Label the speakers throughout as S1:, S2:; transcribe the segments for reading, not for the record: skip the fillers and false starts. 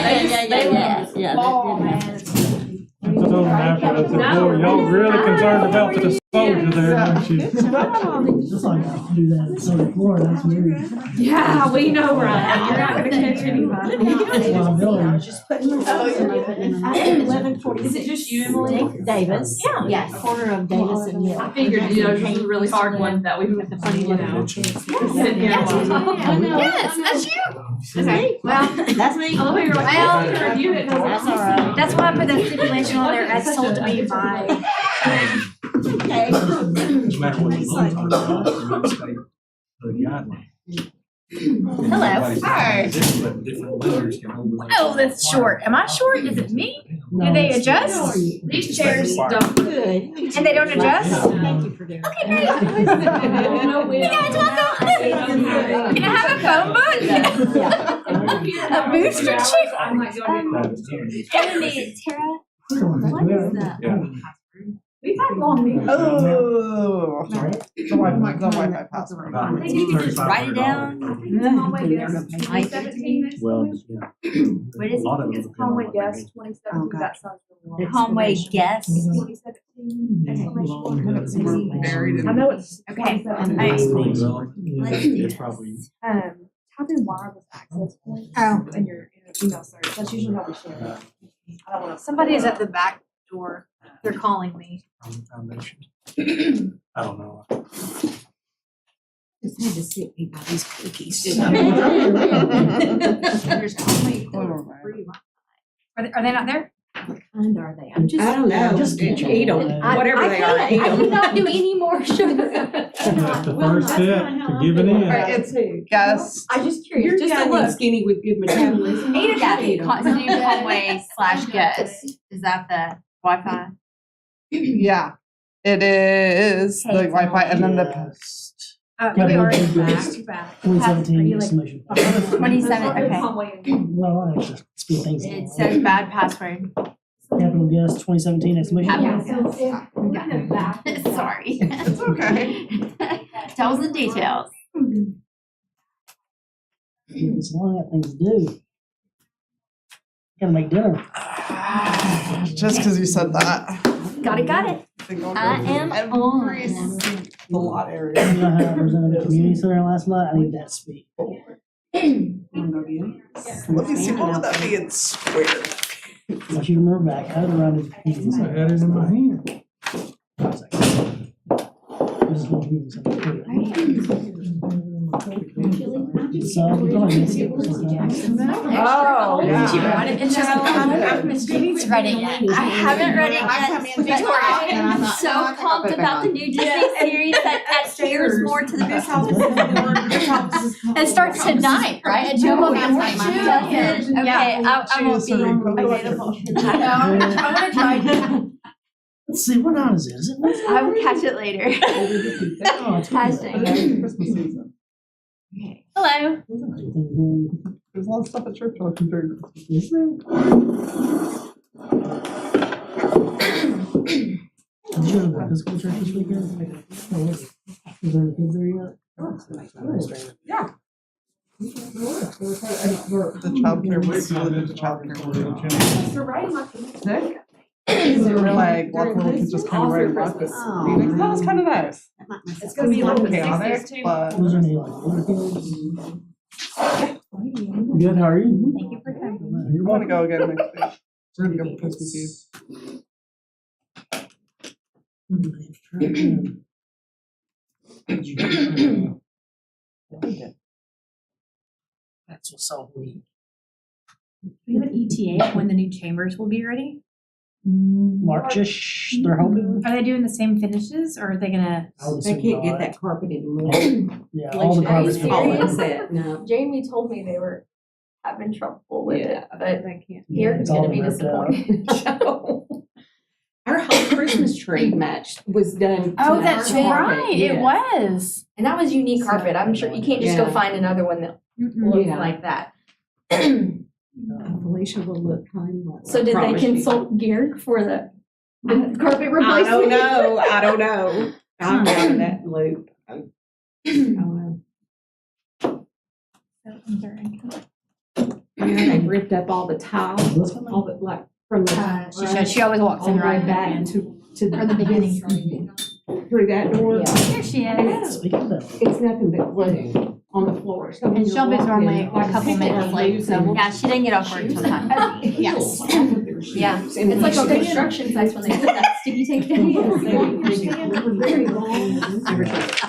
S1: Yeah.
S2: Ball, man.
S3: I told him after, I said, boy, y'all really concerned about the soldier there, aren't you?
S4: Just like do that on the floor, that's weird.
S2: Yeah, we know, Ryan. You're not gonna catch anybody.
S5: Is it just you, Emily?
S1: Davis.
S5: Yeah.
S1: Yes. Corner of Davis and Mill.
S2: I figured, this was a really hard one that we would have to, sit here.
S5: Yes, that's you.
S2: Okay, well,
S1: That's me.
S2: I love how you're like, well, you can review it.
S1: That's all right.
S5: That's why I put that stipulation on there as told to me by.
S1: Okay.
S6: No matter what you want to talk about, you're gonna stay the guideline.
S5: Hello.
S6: Hi. Different lenders can hold it.
S5: Oh, that's short. Am I short? Is it me? Do they adjust?
S2: These chairs don't.
S1: Good.
S5: And they don't adjust?
S1: Thank you for doing that.
S5: Okay, great. You guys welcome. Can I have a phone book? A booster chip?
S2: I'm like,
S5: Tara.
S6: Yeah.
S2: we've had long meetings.
S7: Oh. The Wi-Fi password.
S1: I think you can just write it down.
S2: Conway Guest 2017 next
S6: Well,
S2: week.
S6: yeah.
S1: What is
S6: A lot of
S2: It's
S6: them.
S2: Conway Guest 2017, that sounds really long.
S1: Conway Guest?
S2: 2017.
S7: Buried in.
S2: I know it's
S5: Okay.
S2: 2017.
S1: Let's do
S6: It's
S1: this.
S6: probably.
S2: Type in wireless access points in your email search. That's usually how we share it. I don't want to.
S5: Somebody is at the back door. They're calling me.
S6: Foundation. I don't know.
S1: Just had to sit me by these cookies.
S5: There's Conway free Wi-Fi. Are they not there?
S1: What kind are they? I'm just.
S8: I don't know.
S4: Just
S8: Eat them. Whatever they are, eat
S1: I
S8: them.
S1: cannot do any more sugar.
S3: That's the first step to giving in.
S7: It's guess.
S1: I'm just
S8: You're
S1: curious, just to
S8: young and
S1: look.
S8: skinny with good metabolism.
S5: Eat a
S1: Gotta
S5: cookie.
S1: eat 'em.
S5: Conway/guest. Is that the Wi-Fi?
S7: Yeah, it is the
S1: Hey,
S7: Wi-Fi, and then the.
S5: Maybe
S4: Yeah,
S5: already
S4: but-
S5: back.
S4: 2017
S5: Are you like-
S4: exclamation.
S5: 27, okay.
S4: Well, I just speed things
S5: It
S4: up.
S5: says bad password.
S4: Capital guess 2017 exclamation.
S5: Sorry.
S7: It's okay.
S5: Tells the details.
S4: It's a lot of things to do. Gotta make dinner.
S7: Just because you said that.
S5: Got it.
S1: I am on.
S7: A lot area.
S4: You know how I presented the community center last night? I need that speed.
S7: Let me see, what would that be in square?
S4: Once you remember back, I had around the community
S3: I
S4: center.
S3: had it in my hand.
S4: This is what community center is. So, we're going to miss it sometimes.
S7: Oh,
S5: Did you
S7: yeah.
S5: write it? It's just, I haven't read it yet. I haven't read it yet. Victoria, I'm so pumped about the new Disney series that caters more to the booth houses. It starts tonight, right? At 2 o'clock in the morning. Okay, I won't be available. I wanna try.
S4: Let's see, what night is it? Is it?
S5: I will catch it later.
S4: Oh, it's
S5: Hashtag.
S7: Christmas season.
S5: Hello.
S7: There's a lot of stuff at church I can do.
S4: Is there? Did you go to Bible school church this weekend? Oh, was it? Was there any kids there yet?
S7: Yeah. The childcare week, the childcare week.
S2: So writing my
S7: Sick? They were like, lots of little kids just kind of riding buses. That was kind of nice.
S2: It's gonna be a little bit
S7: chaotic,
S2: too.
S7: but.
S4: Was there any like older kids? Good, how are you?
S5: Thank you for coming.
S4: You're
S7: I want to
S4: welcome.
S7: go again next week. We're gonna go for Christmas Eve.
S4: That's what's so neat.
S5: We have an ETA of when the new chambers will be ready.
S4: Marchish, they're hoping.
S5: Are they doing the same finishes or are they gonna?
S4: I would
S8: They
S4: assume
S8: can't get
S4: not.
S8: that carpet anymore.
S4: Yeah, all the
S2: Are you
S4: carpets.
S2: serious?
S8: No.
S2: Jamie told me they were having trouble with it, but
S8: they can't.
S2: Eric's
S4: It's all
S2: gonna be
S4: ripped out.
S2: disappointed.
S8: Our whole Christmas tree match was done.
S5: Oh,
S8: to
S5: that's
S8: our carpet,
S5: right. It
S8: yes.
S5: was.
S2: And that was unique carpet. I'm sure you can't just go
S8: Yeah.
S2: find another one that looks
S8: Yeah.
S2: like that.
S8: Felicia will look kind of.
S2: So did they consult Garrick for the carpet replacement?
S8: I don't know. I'm out of that loop. I don't know. They ripped up all the tiles, all the, like, from the.
S5: She said she always walks
S8: all
S5: in
S8: the way
S5: right
S8: back
S5: back
S8: to
S5: from the beginning.
S8: through that door.
S5: Here she is.
S4: Speaking of that,
S8: It's nothing but glue on the floor. So when
S5: And
S8: you're
S5: Shelby's
S8: walking,
S5: normally a
S8: like,
S5: couple
S8: people
S5: minutes
S8: are
S5: late,
S8: losing
S5: so yeah, she didn't get off work till time. Yes. Yeah.
S1: It's like on construction sites when they put that sticky tape down.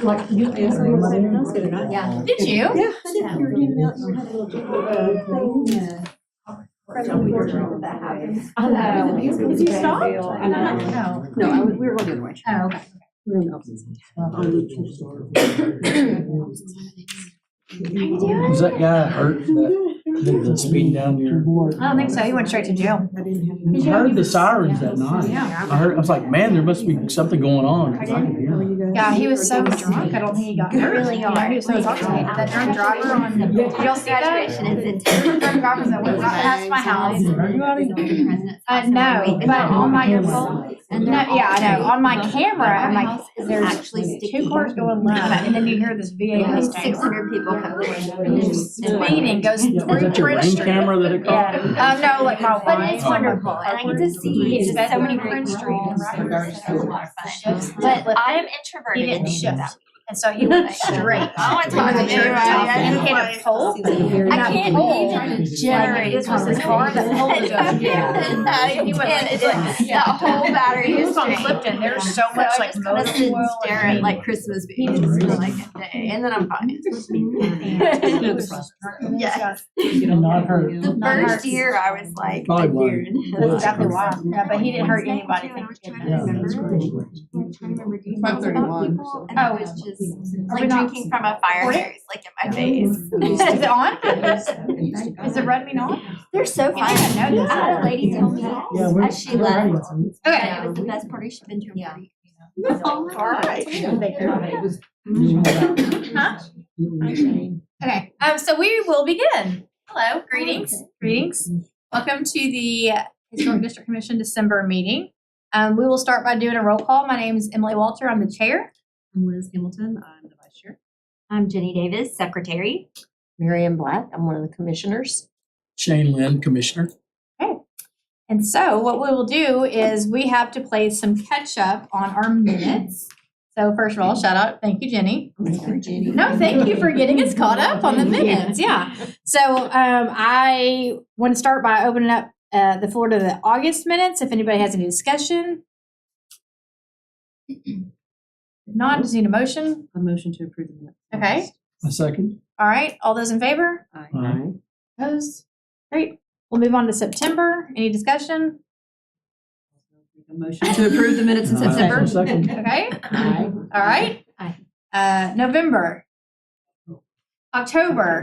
S8: Like, you.
S1: Yeah.
S5: Did you?
S8: Yeah. I know.
S5: Did you stop?
S8: I know. No, we were going the other way.
S5: Oh, okay. How you doing?
S4: was that guy hurt that did the speed down your?
S5: I don't think so. He went straight to jail.
S4: I heard the sirens that night. I was like, man, there must be something going on.
S5: Yeah, he was so drunk. I don't think he got hurt.
S1: Really
S5: Yeah, he was so intoxicated. That drunk driver on. Did y'all see that?
S1: Graduation is in.
S5: Drunk drivers that went right past my house. No, but on my yeah, I know. On my camera, I'm like, there's
S1: Actually
S5: two cars going left, and then you hear this VA Mustang
S1: 600 people come
S5: speeding, goes
S4: Was
S5: through
S4: that your
S5: Prince
S4: rain
S5: Street.
S4: camera that it caught?
S5: Yeah, no, like my
S1: But
S5: wife.
S1: it's wonderful, and I get to see
S5: It's
S1: just so many
S5: better
S1: great
S5: than
S1: Street.
S5: Prince Street.
S1: It's a lot of fun. But I am introverted.
S5: He didn't
S1: and
S5: shift. And so he went straight.
S1: I want to talk to
S5: He hit a pole.
S1: I can't even generate.
S5: This was his car, that pole was going. He went like
S1: the whole battery
S5: He was
S1: is
S5: on
S1: drained.
S5: Clifton. There's so much like
S1: I
S5: motor
S1: just sit and
S5: oil.
S1: stare at like Christmas babies for like a day, and then I'm fine. Yes.
S4: And not hurt.
S1: The first year I was like,
S4: Probably
S1: a
S4: was.
S1: year and a half.
S5: That's exactly why. Yeah, but he didn't hurt anybody.
S1: I was trying to
S4: Yeah,
S1: remember.
S4: that's great.
S1: I'm trying to remember details
S7: 5:31.
S1: about people, and I was just
S5: we
S1: like
S5: not-
S1: drinking from a fire hose, like in my face.
S5: Is it on? Is the red bean on?
S1: They're so fun.
S5: I didn't know
S1: I had a lady tell me
S4: Yeah, we're-
S1: as she
S4: we're
S1: left.
S4: ready.
S5: Okay.
S1: It was the best party she's been to in 40 years.
S5: Huh? Okay, so we will begin. Hello, greetings. Welcome to the Historic District Commission December meeting. We will start by doing a roll call. My name is Emily Walter. I'm the chair.
S9: I'm Liz Hamilton, I'm the vice chair.
S1: I'm Jenny Davis, secretary.
S9: Miriam Black, I'm one of the commissioners.
S4: Shane Lynn, Commissioner.
S5: And so what we will do is we have to play some catch up on our minutes. So first of all, shout out, thank you, Jenny. No, thank you for getting us caught up on the minutes. Yeah. So I want to start by opening up the floor to the August minutes. If anybody has any discussion. If not, just need a motion.
S9: A motion to approve the minutes.
S5: Okay.
S4: A second.
S5: All right. All those in favor?
S4: Aye.
S5: Opposed? Great. We'll move on to September. Any discussion?
S9: A motion to approve the minutes in
S4: Aye.
S9: September.
S4: Second.
S5: Okay.
S9: Aye.
S5: All right. November. October.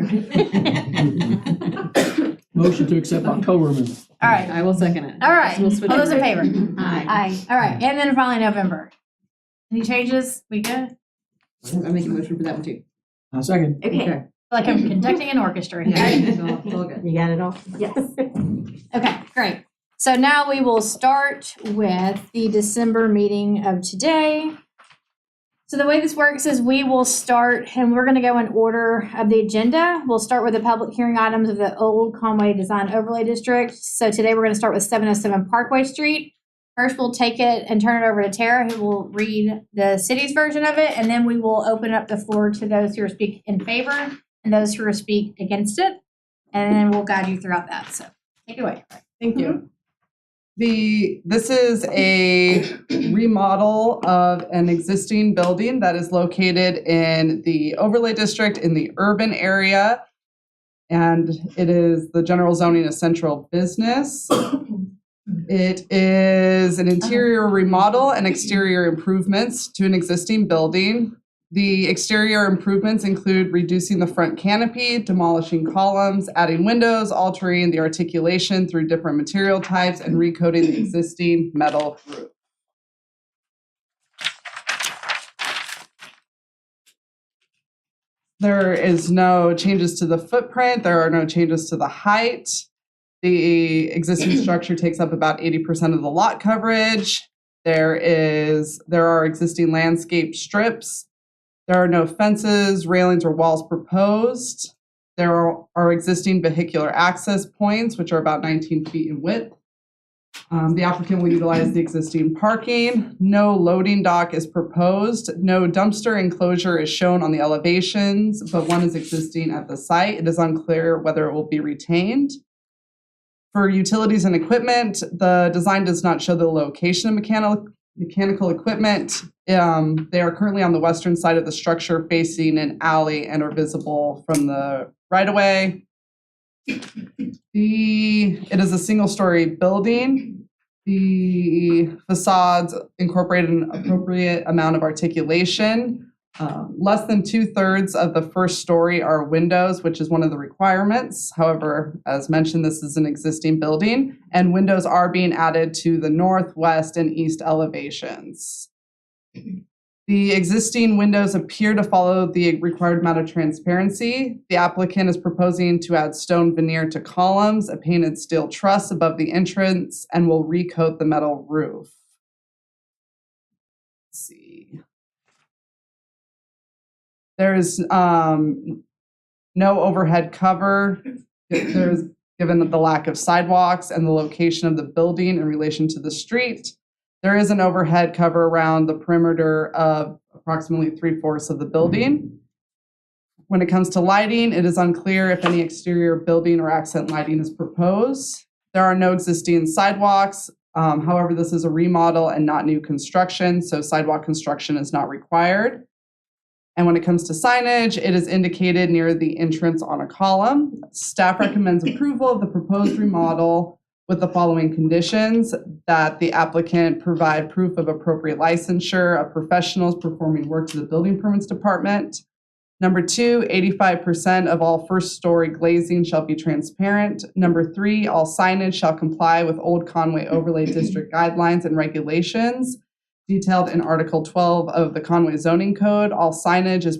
S4: Motion to accept October minutes.
S5: All right.
S9: I will second it.
S5: All right.
S9: We'll switch
S5: All those in
S9: it.
S5: favor?
S9: Aye.
S5: All right. And then finally November. Any changes? We good?
S9: I make a motion for that one too.
S4: A second.
S1: Okay.
S5: Like I'm conducting an orchestra here.
S9: It's all good.
S1: You got it all? Yes.
S5: Okay, great. So now we will start with the December meeting of today. So the way this works is we will start, and we're going to go in order of the agenda. We'll start with the public hearing items of the Old Conway Design Overlay District. So today we're going to start with 707 Parkway Street. First, we'll take it and turn it over to Tara, who will read the city's version of it, and then we will open up the floor to those who speak in favor and those who speak against it, and then we'll guide you throughout that. So take it away.
S7: Thank you. This is a remodel of an existing building that is located in the overlay district in the urban area. And it is the general zoning of central business. It is an interior remodel and exterior improvements to an existing building. The exterior improvements include reducing the front canopy, demolishing columns, adding windows, altering the articulation through different material types, and recoating the existing metal roof. There is no changes to the footprint. There are no changes to the height. The existing structure takes up about 80% of the lot coverage. There are existing landscape strips. There are no fences, railings, or walls proposed. There are existing vehicular access points, which are about 19 feet in width. The applicant will utilize the existing parking. No loading dock is proposed. No dumpster enclosure is shown on the elevations, but one is existing at the site. It is unclear whether it will be retained. For utilities and equipment, the design does not show the location of mechanical equipment. They are currently on the western side of the structure facing an alley and are visible from the right-of-way. It is a single-story building. The facades incorporate an appropriate amount of articulation. Less than 2/3 of the first story are windows, which is one of the requirements. However, as mentioned, this is an existing building, and windows are being added to the north, west, and east elevations. The existing windows appear to follow the required amount of transparency. The applicant is proposing to add stone veneer to columns, a painted steel truss above the entrance, and will recoat the metal roof. Let's see. There is no overhead cover. There's given the lack of sidewalks and the location of the building in relation to the street. There is an overhead cover around the perimeter of approximately 3/4 of the building. When it comes to lighting, it is unclear if any exterior building or accent lighting is proposed. There are no existing sidewalks. However, this is a remodel and not new construction, so sidewalk construction is not required. And when it comes to signage, it is indicated near the entrance on a column. Staff recommends approval of the proposed remodel with the following conditions: that the applicant provide proof of appropriate licensure of professionals performing work to the building permits department. Number 2, 85% of all first-story glazing shall be transparent. Number 3, all signage shall comply with Old Conway Overlay District guidelines and regulations detailed in Article 12 of the Conway Zoning Code. All signage is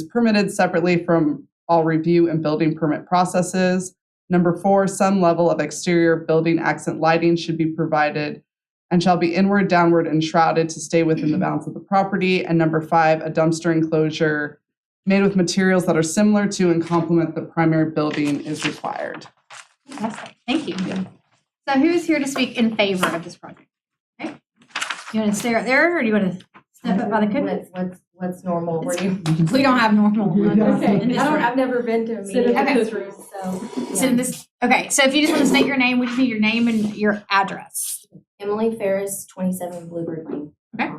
S7: permitted separately from all review and building permit processes. Number 4, some level of exterior building accent lighting should be provided and shall be inward, downward, and shrouded to stay within the bounds of the property. And number 5, a dumpster enclosure made with materials that are similar to and complement the primary building is required.
S10: Fantastic. Thank you. So who is here to speak in favor of this project? Okay. You want to stay right there, or do you want to step up by the cookies?
S1: What's normal? Where you?
S10: We don't have normal.
S1: Okay.
S10: In this room.
S1: I've never been to a
S10: Sit
S1: meeting
S10: in
S1: in
S10: this
S1: this room, so.
S10: So this, okay, so if you just want to state your name, we just need your name and your address.
S1: Emily Ferris, 27 Bluebird Lane.
S10: Okay.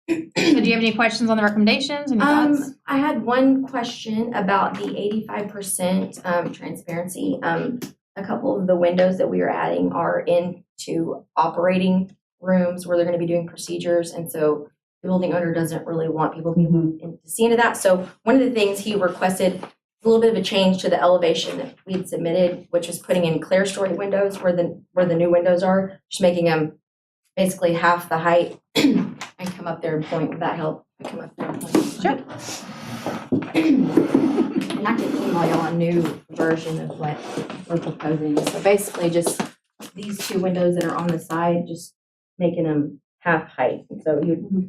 S10: So do you have any questions on the recommendations? Any thoughts?
S1: I had one question about the 85% transparency. A couple of the windows that we are adding are into operating rooms where they're going to be doing procedures, and so the building owner doesn't really want people to be able to see into that. So one of the things he requested, a little bit of a change to the elevation that we had submitted, which was putting in clear story windows where the new windows are, just making them basically half the height. I come up there and point. Would that help? I come up there and point.
S10: Sure.
S1: And I can email y'all a new version of what we're proposing. So basically just these two windows that are on the side, just making them half height. So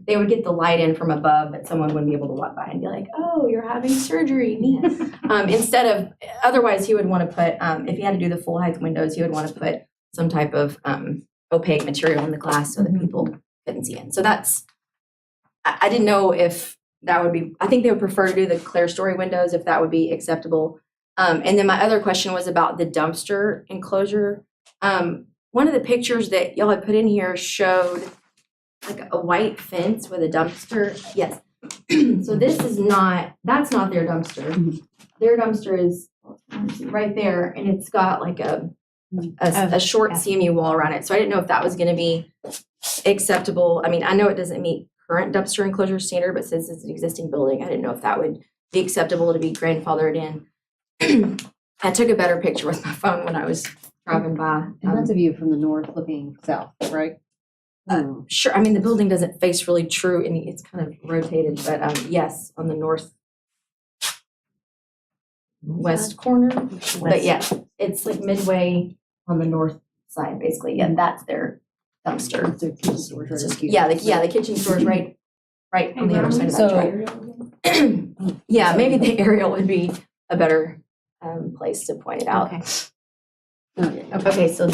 S1: they would get the light in from above, but someone wouldn't be able to walk by and be like, oh, you're having surgery. Instead of, otherwise he would want to put, if he had to do the full height windows, he would want to put some type of opaque material in the glass so that people couldn't see in. So I didn't know if that would be, I think they would prefer to do the clear story windows if that would be acceptable. And then my other question was about the dumpster enclosure. One of the pictures that y'all had put in here showed like a white fence with a dumpster. Yes. So that's not their dumpster. Their dumpster is right there, and it's got like a short CMU wall around it. So I didn't know if that was going to be acceptable. I mean, I know it doesn't meet current dumpster enclosure standard, but since it's an existing building, I didn't know if that would be acceptable to be grandfathered in. I took a better picture with my phone when I was driving by.
S9: And that's a view from the north looking south, right?
S1: Sure. I mean, the building doesn't face really true, and it's kind of rotated, but yes, on the north west corner. But yeah, it's like midway on the north side, basically. Yeah, that's their dumpster.
S9: It's a kitchen storage, right?
S1: The kitchen store's right right on the other side of that truck. Yeah, maybe the aerial would be a better place to point it out.
S9: Okay.
S1: Okay, so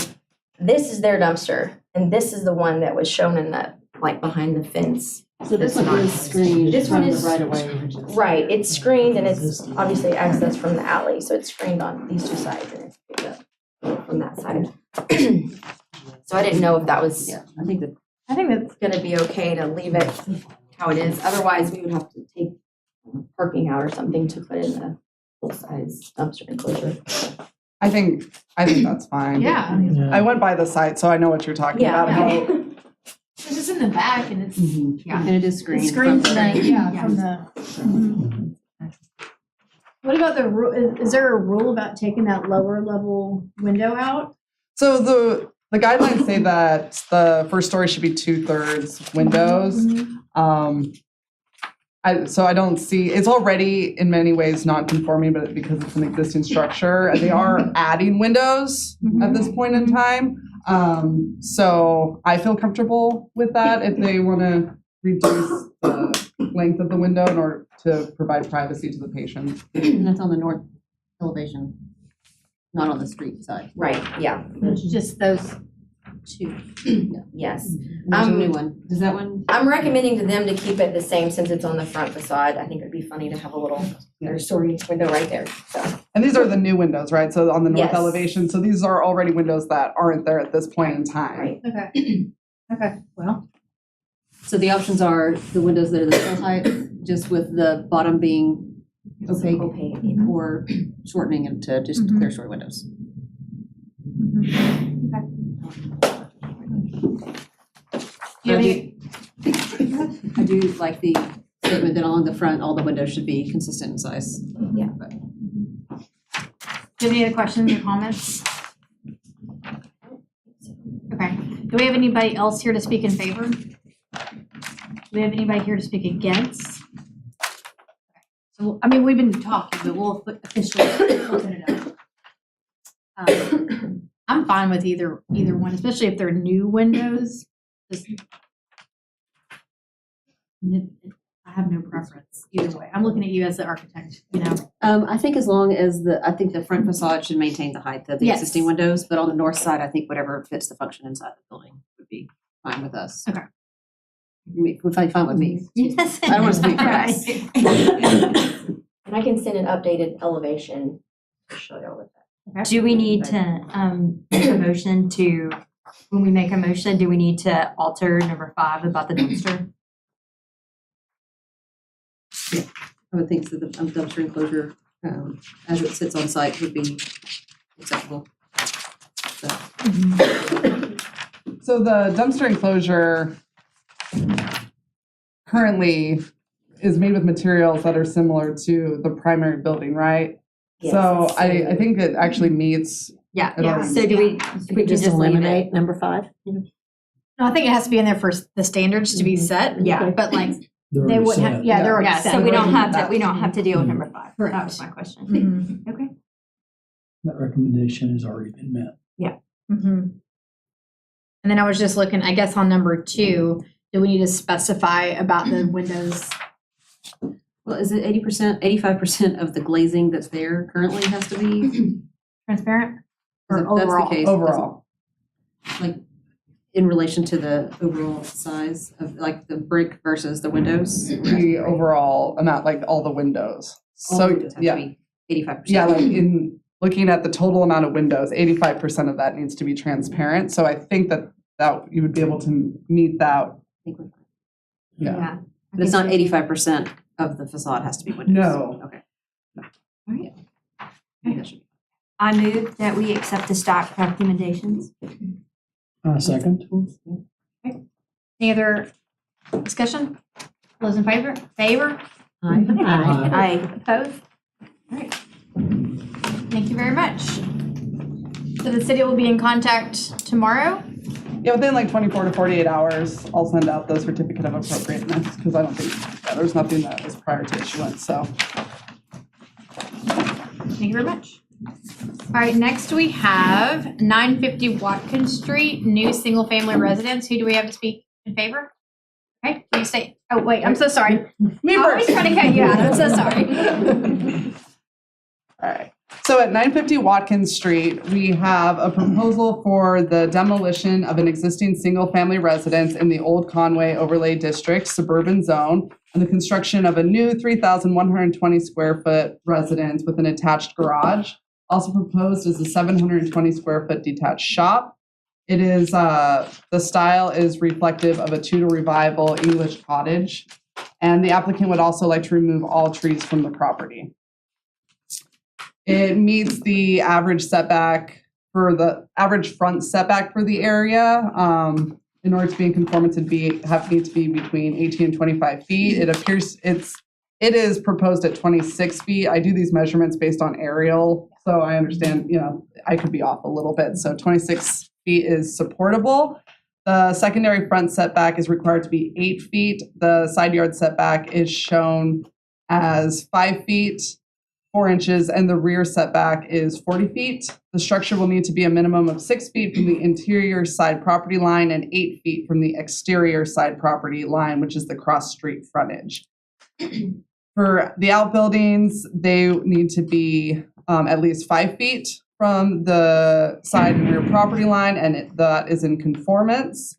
S1: this is their dumpster, and this is the one that was shown in the, like, behind the fence.
S9: So this one is screened
S1: This one
S9: from the
S1: is-
S9: right of way, which is.
S1: Right, it's screened and it's obviously accessed from the alley, so it's screened on these two sides and it's picked up from that side. So I didn't know if that was
S9: Yeah, I think that,
S1: it's gonna be okay to leave it how it is, otherwise we would have to take parking out or something to put in the full-size dumpster enclosure.
S7: I think that's fine.
S10: Yeah,
S7: I went by the site, so I know what you're talking
S1: Yeah,
S7: about.
S1: okay.
S10: it's just in the back and it's, yeah.
S9: and it is screened.
S10: It's screened
S9: from
S10: from the,
S9: the-
S10: yeah, from the. What about the rule, is there a rule about taking that lower level window out?
S7: So the guidelines say that the first story should be 2/3 windows. So I don't see, it's already in many ways non-conforming, but because it's an existing structure, they are adding windows at this point in time. So I feel comfortable with that if they want to reduce the length of the window in order to provide privacy to the patient.
S9: And that's on the north elevation, not on the street side.
S1: Right, yeah,
S10: It's just those two.
S1: yes.
S9: And there's a new one. Is that one?
S1: I'm recommending to them to keep it the same since it's on the front facade. I think it'd be funny to have a little third story window right there, so.
S7: And these are the new windows, right? So on the north
S1: Yes.
S7: elevation. So these are already windows that aren't there at this point in time.
S1: Right.
S10: Okay. Okay, well,
S9: So the options are the windows that are the full height, just with the bottom being opaque,
S1: Opaque.
S9: or shortening it to just
S10: Mhm.
S9: clear story windows.
S10: do you have any,
S9: I do like the statement that along the front, all the windows should be consistent in size.
S1: Yeah.
S9: But
S10: do you have any other questions or comments? Okay, do we have anybody else here to speak in favor? Do we have anybody here to speak against? So, I mean, we've been talking, but we'll officially open it up. I'm fine with either one, especially if they're new windows. Just- I have no preference either way. I'm looking at you as the architect, you know.
S9: I think as long as I think the front facade should maintain the height of the
S10: Yes.
S9: existing windows, but on the north side, I think whatever fits the function inside the building would be fine with us.
S10: Okay.
S9: Would be fine with me.
S10: Yes.
S9: I don't want to speak for us.
S1: And I can send an updated elevation to show y'all with that.
S5: Do we need to, make a motion to, when we make a motion, do we need to alter number 5 about the dumpster?
S9: I would think that the dumpster enclosure, as it sits on site, would be acceptable. So,
S7: So the dumpster enclosure currently is made with materials that are similar to the primary building, right?
S1: Yes,
S7: So
S1: it's
S7: I think it actually meets.
S5: Yeah,
S7: It already-
S5: so do we can just leave it?
S8: number 5?
S10: No, I think it has to be in there for the standards to be set.
S5: Yeah.
S10: But like,
S4: They're
S10: they
S4: already
S10: wouldn't have,
S4: set.
S10: yeah, they're already
S5: Yeah,
S10: set.
S5: so we don't have
S7: That-
S5: to, deal with number 5.
S10: Correct.
S5: That was my question.
S10: Mhm.
S5: Okay.
S4: That recommendation has already been met.
S10: Mhm. And then I was just looking, I guess on number 2, do we need to specify about the windows?
S9: well, is it 80%, 85% of the glazing that's there currently has to be?
S10: Transparent? Or
S9: If that's the
S10: overall?
S9: case,
S7: Overall.
S9: like in relation to the overall size of like the brick versus the windows?
S7: The overall amount, like all the windows.
S9: All
S7: So,
S9: windows have to
S7: yeah,
S9: be 85%.
S7: yeah, like in looking at the total amount of windows, 85% of that needs to be transparent. So I think that you would be able to meet that.
S9: I think we're fine.
S7: Yeah.
S9: But it's not 85% of the facade has to be windows?
S7: No.
S9: Okay. All right. I think that should be-
S5: I move that we accept the staff recommendations.
S4: Second.
S10: Any other discussion? Those in favor?
S9: Aye.
S5: Aye.
S10: Opposed? All right. Thank you very much. So the city will be in contact tomorrow?
S7: Yeah, within like 24 to 48 hours, I'll send out the certificate of appropriateness because I don't think, there's nothing that was prior to issuance, so.
S10: Thank you very much. All right, next we have 950 Watkins Street, new single-family residence. Who do we have to speak in favor? Okay, please say, oh, wait, I'm so sorry.
S7: Me
S10: I always
S7: first.
S10: try to cut you out, I'm so sorry.
S7: All right. So at 950 Watkins Street, we have a proposal for the demolition of an existing single-family residence in the Old Conway Overlay District suburban zone and the construction of a new 3,120 square foot residence with an attached garage. Also proposed is a 720 square foot detached shop. It is, the style is reflective of a Tudor Revival English cottage. And the applicant would also like to remove all trees from the property. It meets the average setback for the average front setback for the area. In order to be in conformance, it'd need to be between 18 and 25 feet. It appears it is proposed at 26 feet. I do these measurements based on aerial, so I understand, I could be off a little bit. So 26 feet is supportable. The secondary front setback is required to be 8 feet. The side yard setback is shown as 5 feet, 4 inches, and the rear setback is 40 feet. The structure will need to be a minimum of 6 feet from the interior side property line and 8 feet from the exterior side property line, which is the cross street frontage. For the outbuildings, they need to be at least 5 feet from the side and rear property line, and that is in conformance.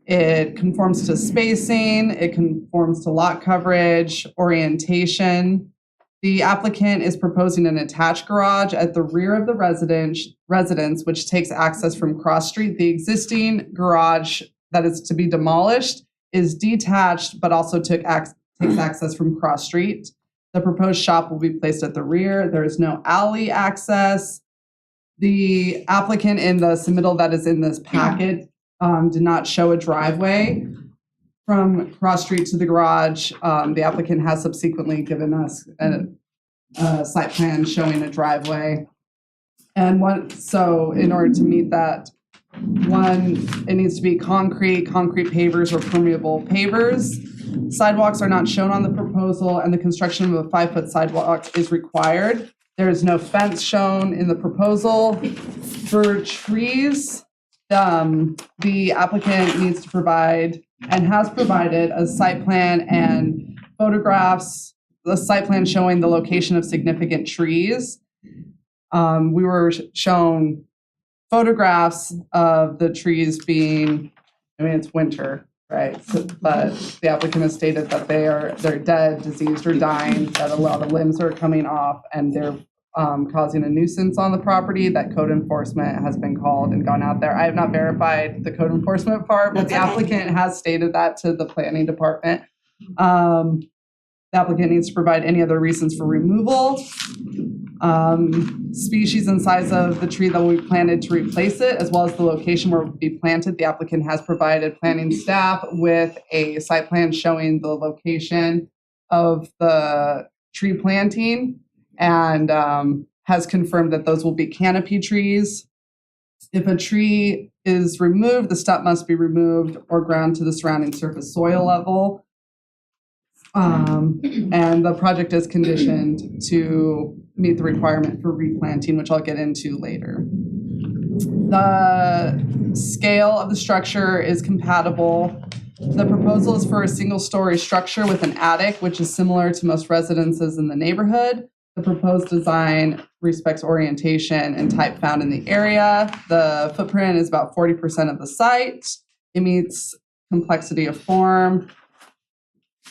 S7: It conforms to spacing, it conforms to lot coverage, orientation. The applicant is proposing an attached garage at the rear of the residence, which takes access from Cross Street. The existing garage that is to be demolished is detached, but also takes access from Cross Street. The proposed shop will be placed at the rear. There is no alley access. The applicant in the submittal that is in this packet did not show a driveway from Cross Street to the garage. The applicant has subsequently given us a site plan showing a driveway. And so in order to meet that, it needs to be concrete pavers or permeable pavers. Sidewalks are not shown on the proposal, and the construction of a 5-foot sidewalk is required. There is no fence shown in the proposal. For trees, the applicant needs to provide and has provided a site plan and photographs, the site plan showing the location of significant trees. We were shown photographs of the trees being, it's winter, right? But the applicant has stated that they're dead, diseased, or dying, that a lot of limbs are coming off, and they're causing a nuisance on the property. That code enforcement has been called and gone out there. I have not verified the code enforcement part, but the applicant has stated that to the planning department. The applicant needs to provide any other reasons for removal, species and size of the tree that will be planted to replace it, as well as the location where it will be planted. The applicant has provided planning staff with a site plan showing the location of the tree planting, and has confirmed that those will be canopy trees. If a tree is removed, the stump must be removed or ground to the surrounding surface soil level. And the project is conditioned to meet the requirement for replanting, which I'll get into later. The scale of the structure is compatible. The proposal is for a single-story structure with an attic, which is similar to most residences in the neighborhood. The proposed design respects orientation and type found in the area. The footprint is about 40% of the site. It meets complexity of form.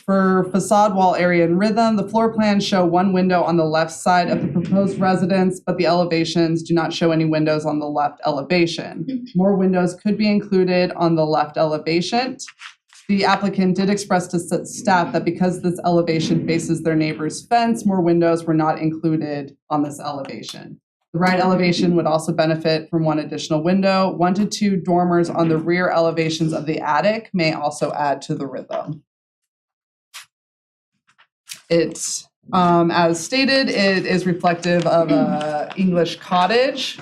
S7: For facade wall area and rhythm, the floor plans show one window on the left side of the proposed residence, but the elevations do not show any windows on the left elevation. More windows could be included on the left elevation. The applicant did express to staff that because this elevation faces their neighbor's fence, more windows were not included on this elevation. The right elevation would also benefit from one additional window. 1 to 2 dormers on the rear elevations of the attic may also add to the rhythm. It's, as stated, it is reflective of an English cottage.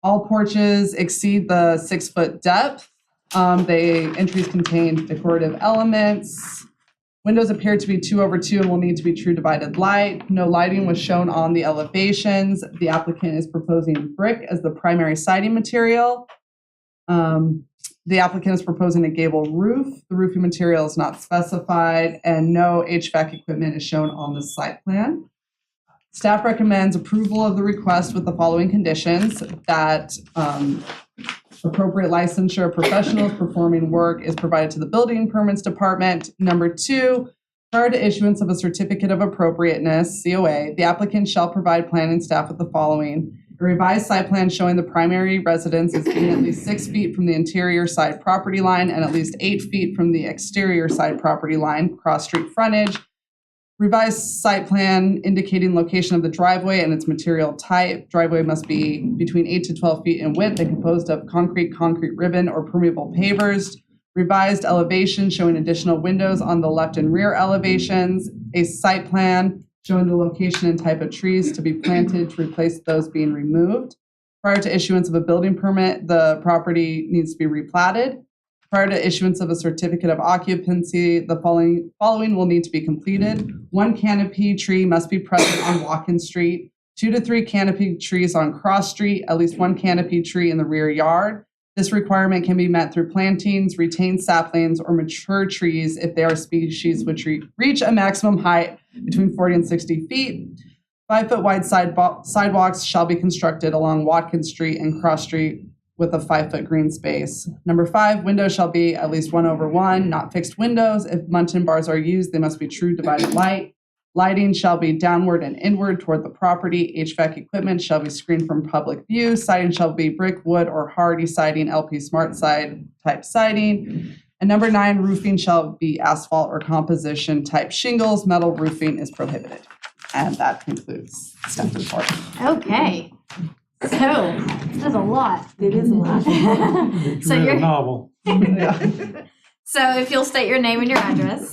S7: All porches exceed the 6-foot depth. Entries contain decorative elements. Windows appear to be 2/2 and will need to be true divided light. No lighting was shown on the elevations. The applicant is proposing brick as the primary siding material. The applicant is proposing a gable roof. The roofing material is not specified, and no HVAC equipment is shown on the site plan. Staff recommends approval of the request with the following conditions: that appropriate licensure of professionals performing work is provided to the building permits department. Number 2, prior to issuance of a certificate of appropriateness, COA, the applicant shall provide planning staff with the following: a revised site plan showing the primary residence is being at least 6 feet from the interior side property line and at least 8 feet from the exterior side property line, cross-street frontage. Revised site plan indicating location of the driveway and its material type. Driveway must be between 8 to 12 feet in width and composed of concrete ribbon, or permeable pavers. Revised elevation showing additional windows on the left and rear elevations. A site plan showing the location and type of trees to be planted to replace those being removed. Prior to issuance of a building permit, the property needs to be replatted. Prior to issuance of a certificate of occupancy, the following will need to be completed. 1 canopy tree must be present on Watkins Street, 2 to 3 canopy trees on Cross Street, at least 1 canopy tree in the rear yard. This requirement can be met through plantings, retained saplings, or mature trees if they are species which reach a maximum height between 40 and 60 feet. 5-foot wide sidewalks shall be constructed along Watkins Street and Cross Street with a 5-foot green space. Number 5, windows shall be at least 1/1, not fixed windows. If muntin bars are used, they must be true divided light. Lighting shall be downward and inward toward the property. HVAC equipment shall be screened from public view. Siding shall be brick, wood, or hardy siding, LP Smart Side type siding. And number 9, roofing shall be asphalt or composition type shingles. Metal roofing is prohibited. And that concludes staff report.
S10: Okay. So, that's a lot.
S2: It is a lot.
S10: So
S3: Read a
S10: you're,
S3: novel.
S10: so if you'll state your name and your address.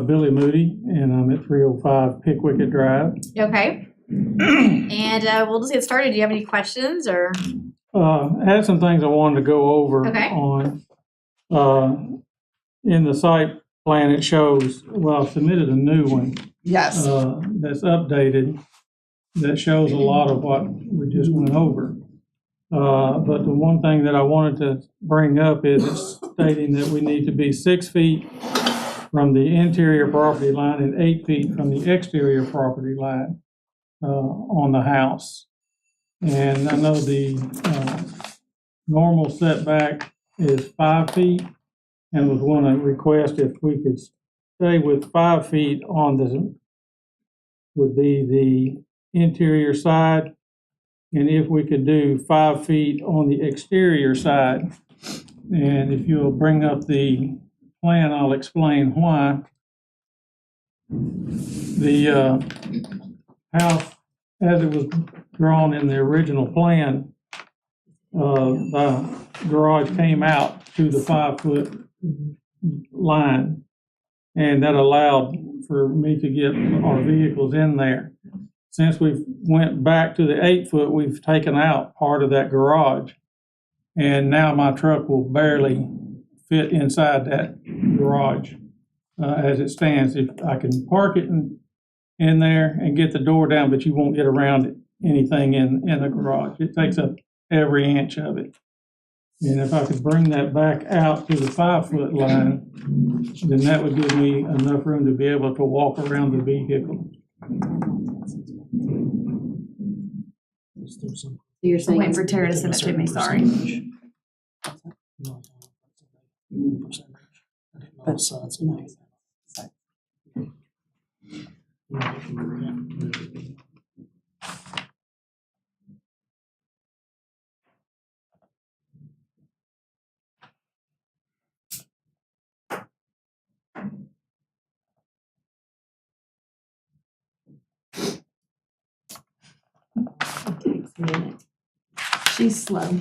S3: Billy Moody, and I'm at 305 Pickwicket Drive.
S10: Okay. And we'll just get started. Do you have any questions or?
S3: I had some things I wanted to go over
S10: Okay.
S3: on. In the site plan, it shows, well, I've submitted a new one
S7: Yes.
S3: that's updated that shows a lot of what we just went over. But the one thing that I wanted to bring up is it's stating that we need to be 6 feet from the interior property line and 8 feet from the exterior property line on the house. And I know the normal setback is 5 feet, and was going to request if we could stay with 5 feet on the, would be the interior side, and if we could do 5 feet on the exterior side. And if you'll bring up the plan, I'll explain why. The house, as it was drawn in the original plan, the garage came out to the 5-foot line, and that allowed for me to get our vehicles in there. Since we've went back to the 8-foot, we've taken out part of that garage, and now my truck will barely fit inside that garage as it stands. If I can park it in there and get the door down, but you won't get around anything in the garage. It takes up every inch of it. And if I could bring that back out to the 5-foot line, then that would give me enough room to be able to walk around the vehicle.
S9: So you're saying.
S10: Waiting for Tara to send it to me, sorry.
S1: Takes a minute.
S2: She's slow.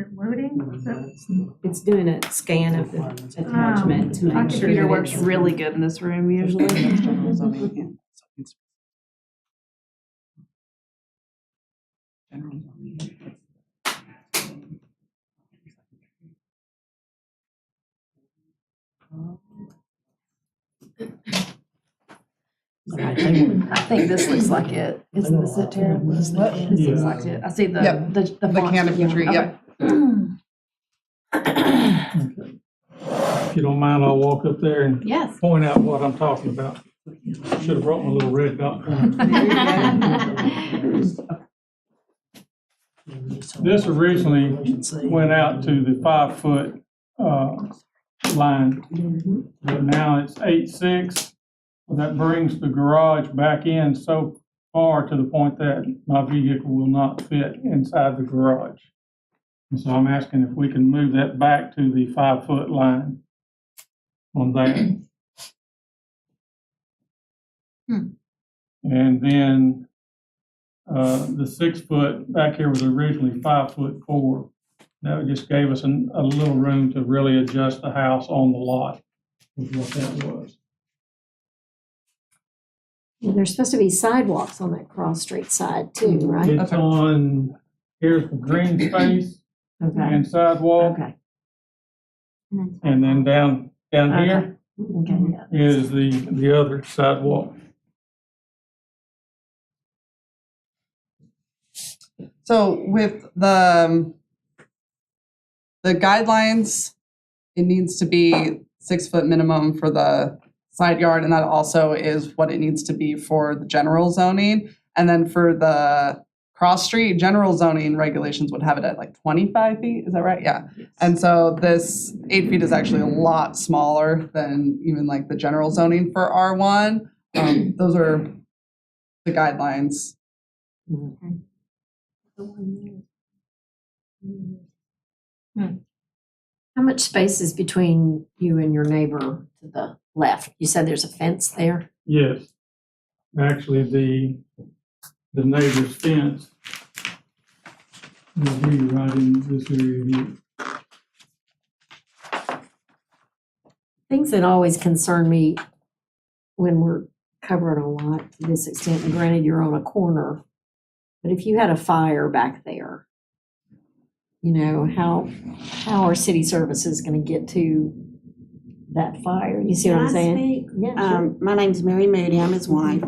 S2: it loading?
S8: It's doing a scan of the attachment to
S2: My
S8: make sure
S2: computer
S8: that
S2: works
S8: it's.
S2: really good in this room usually. I think this looks like it. Isn't this it, Tara? This looks like it. I see the,
S7: Yep.
S2: the
S7: The
S2: font.
S7: cabinetry, yep.
S3: If you don't mind, I'll walk up there and
S10: Yes.
S3: point out what I'm talking about. Should have brought my little red dot. This originally went out to the 5-foot line, but now it's 8'6". That brings the garage back in so far to the point that my vehicle will not fit inside the garage. And so I'm asking if we can move that back to the 5-foot line on that. And then the 6-foot back here was originally 5'4". That just gave us a little room to really adjust the house on the lot, was what that was.
S11: And there's supposed to be sidewalks on that cross street side too, right?
S3: It's on, here's the green space
S11: Okay,
S3: and sidewalk,
S11: okay,
S3: and then down here
S11: okay, yeah.
S3: is the other sidewalk.
S7: So with the guidelines, it needs to be 6-foot minimum for the side yard, and that also is what it needs to be for the general zoning. And then for the cross street, general zoning regulations would have it at like 25 feet, is that right? Yeah. And so this 8 feet is actually a lot smaller than even like the general zoning for R1. Those are the guidelines.
S11: How much space is between you and your neighbor to the left? You said there's a fence there?
S3: Yes. Actually, the neighbor's fence will be right in this area here.
S11: Things that always concern me when we're covering a lot to this extent, and granted, you're on a corner, but if you had a fire back there, you know, how are city services gonna get to that fire? You see what I'm saying? Yeah, sure.
S12: My name's Mary Moody, I'm his wife.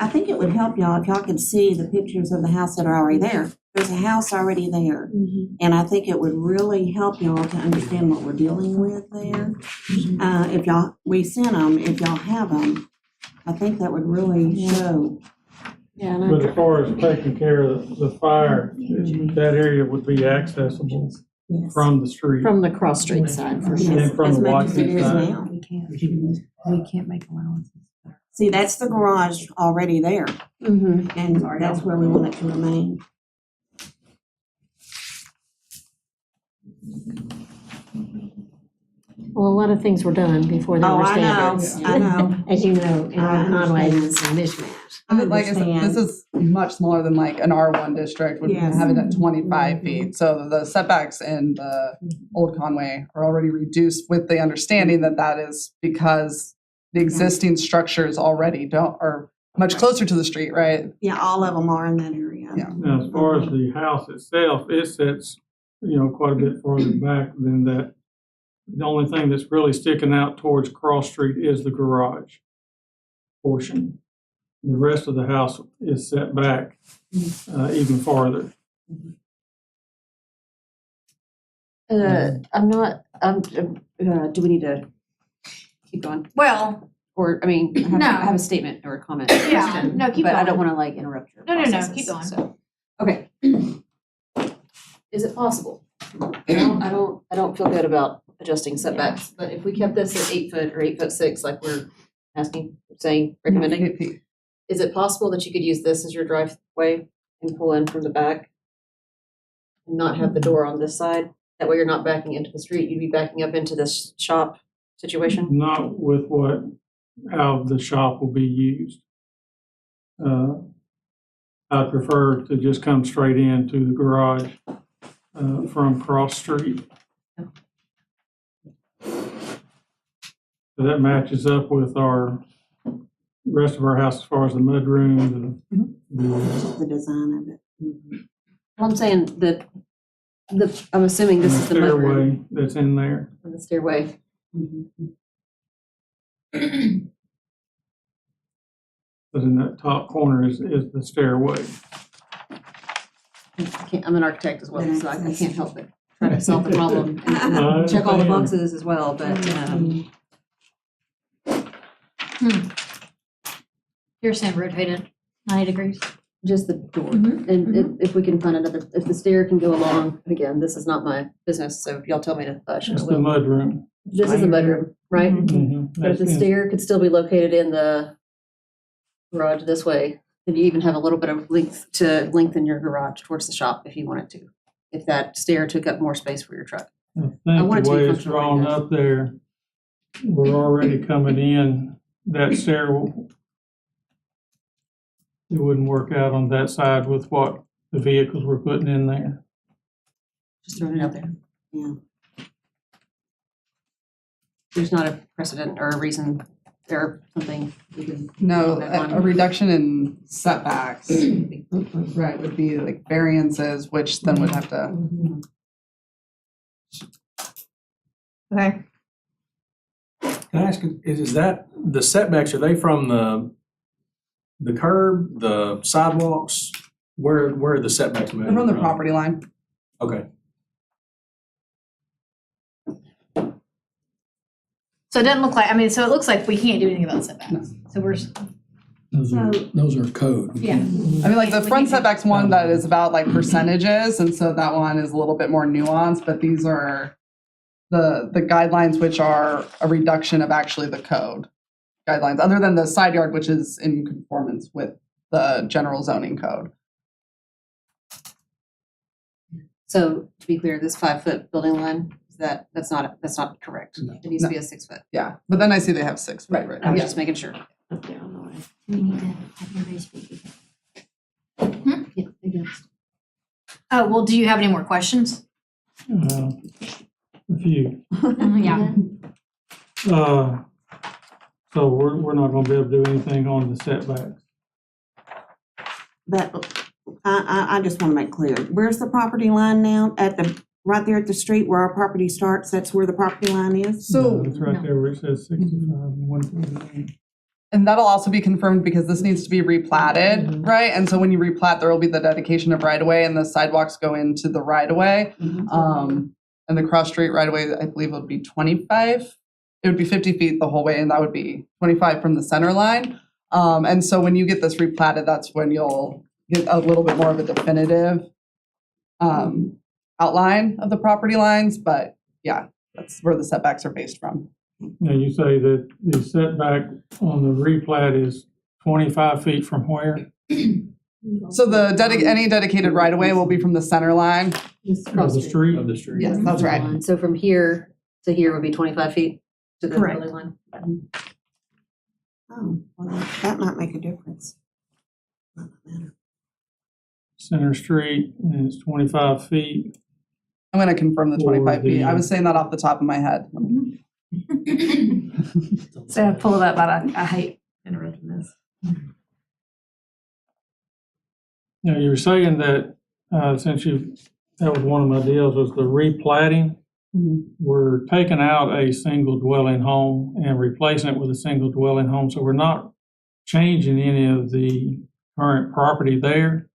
S12: I think it would help y'all if y'all could see the pictures of the house that are already there. There's a house already there. And I think it would really help y'all to understand what we're dealing with there. If y'all, we sent them, if y'all have them, I think that would really show.
S11: Yeah, and
S3: But as far as taking care of the fire, that area would be accessible from the street.
S11: from the cross street side for sure.
S3: And from
S12: As
S3: the
S12: much as it
S3: Watkins
S12: is
S3: side.
S12: now.
S2: We can't make allowances.
S12: See, that's the garage already there,
S11: Mhm.
S12: and that's where we want it to remain.
S11: Well, a lot of things were done before there
S12: Oh,
S11: were
S12: I know,
S11: standards.
S12: I know.
S11: As you know, in
S12: I
S11: Conway,
S12: understand.
S11: it's a mishmash.
S7: And like I said, this is much smaller than like an R1 district, would
S12: Yes.
S7: have it at 25 feet. So the setbacks in the old Conway are already reduced with the understanding that that is because the existing structures already are much closer to the street, right?
S12: Yeah, all of them are in that area.
S7: Yeah.
S3: Now, as far as the house itself, it sits, quite a bit farther back than that. The only thing that's really sticking out towards Cross Street is the garage portion. The rest of the house is set back even farther.
S9: I'm not, do we need to keep going?
S10: Well,
S9: Or, I mean, I have,
S10: No.
S9: I have a statement or a comment.
S10: Yeah, no, keep
S9: But I don't
S10: going.
S9: want to like interrupt your
S10: No,
S9: processes,
S10: keep going.
S9: so. Okay. Is it possible? I don't feel good about adjusting setbacks, but if we kept this at 8 foot or 8'6", like we're recommending,
S7: 8 feet.
S9: is it possible that you could use this as your driveway and pull in from the back? And not have the door on this side? That way you're not backing into the street, you'd be backing up into this shop situation?
S3: Not with how the shop will be used. I prefer to just come straight into the garage. from Cross Street. So that matches up with our rest of our house as far as the mudroom,
S12: The design of it.
S9: Well, I'm saying that I'm assuming this is the mudroom
S3: stairway that's in there.
S9: and the stairway.
S3: But in that top corner is the stairway.
S9: I'm an architect as well, so I can't help but try to solve the problem and
S3: I
S9: check all the
S3: understand.
S9: boxes as well, but,
S10: You're saying rotate it 90 degrees?
S9: just the door. And if we can find another, if the stair can go along, again, this is not my business, so if y'all tell me to hush, I
S3: That's the
S9: will.
S3: mudroom.
S9: This is a bedroom, right?
S3: Mhm.
S9: But if the
S3: That's in-
S9: stair could still be located in the garage this way, then you even have a little bit of length to lengthen your garage towards the shop if you wanted to. If that stair took up more space for your truck.
S3: I
S9: want it
S3: think
S9: to
S3: the
S9: be
S3: way it's
S9: functional,
S3: drawn
S9: yes.
S3: up there, we're already coming in, that stair, it wouldn't work out on that side with what the vehicles we're putting in there.
S9: Just throwing it out there.
S12: Yeah.
S9: There's not a precedent or a reason or something we can.
S7: No,
S9: on that
S7: a
S9: one.
S7: reduction in setbacks, right, would be like variances, which then would have to,
S2: Okay.
S6: Can I ask, is that, the setbacks, are they from the curb, the sidewalks? Where are the setbacks moving
S7: from the property line.
S6: Okay.
S10: So it doesn't look like, I mean, so it looks like we can't do anything about setbacks. So we're,
S4: Those are code.
S10: yeah.
S7: I mean, like the front setbacks one that is about like percentages, and so that one is a little bit more nuanced, but these are the guidelines, which are a reduction of actually the code guidelines, other than the side yard, which is in conformance with the general zoning code.
S9: So to be clear, this 5-foot building line, that's not correct.
S4: No.
S9: It needs to be a 6-foot.
S7: Yeah, but then I see they have 6 foot right
S9: I was
S7: now.
S9: just making sure.
S11: Okay, all right.
S10: We need to have everybody speak.
S9: Yeah, against.
S10: Oh, well, do you have any more questions?
S3: A few.
S10: Yeah.
S3: So we're not gonna be able to do anything on the setbacks.
S12: But I just want to make clear, where's the property line now? Right there at the street where our property starts, that's where the property line is?
S7: So,
S3: It's right there where it says 65 and 149.
S7: and that'll also be confirmed because this needs to be replatted, right? And so when you replat, there will be the dedication of right-of-way and the sidewalks go into the right-of-way. And the cross street right-of-way, I believe would be 25. It would be 50 feet the whole way, and that would be 25 from the center line. And so when you get this replatted, that's when you'll get a little bit more of a definitive outline of the property lines, but yeah, that's where the setbacks are based from.
S3: Now, you say that the setback on the replat is 25 feet from where?
S7: So the any dedicated right-of-way will be from the center line.
S3: Of the street?
S6: Of the street.
S7: Yes, that's right.
S9: So from here to here would be 25 feet to the
S10: Correct.
S9: building line.
S12: Oh, well, that might make a difference.
S3: Center Street, and it's 25 feet.
S7: I'm going to confirm the
S3: Or
S7: 25 feet. I
S3: the-
S7: was saying that off the top of my head.
S2: So I pull it up, but I hate interrupting this.
S3: Now, you were saying that, that was one of my deals, was the replatting. We're taking out a single dwelling home and replacing it with a single dwelling home, so we're not changing any of the current property there.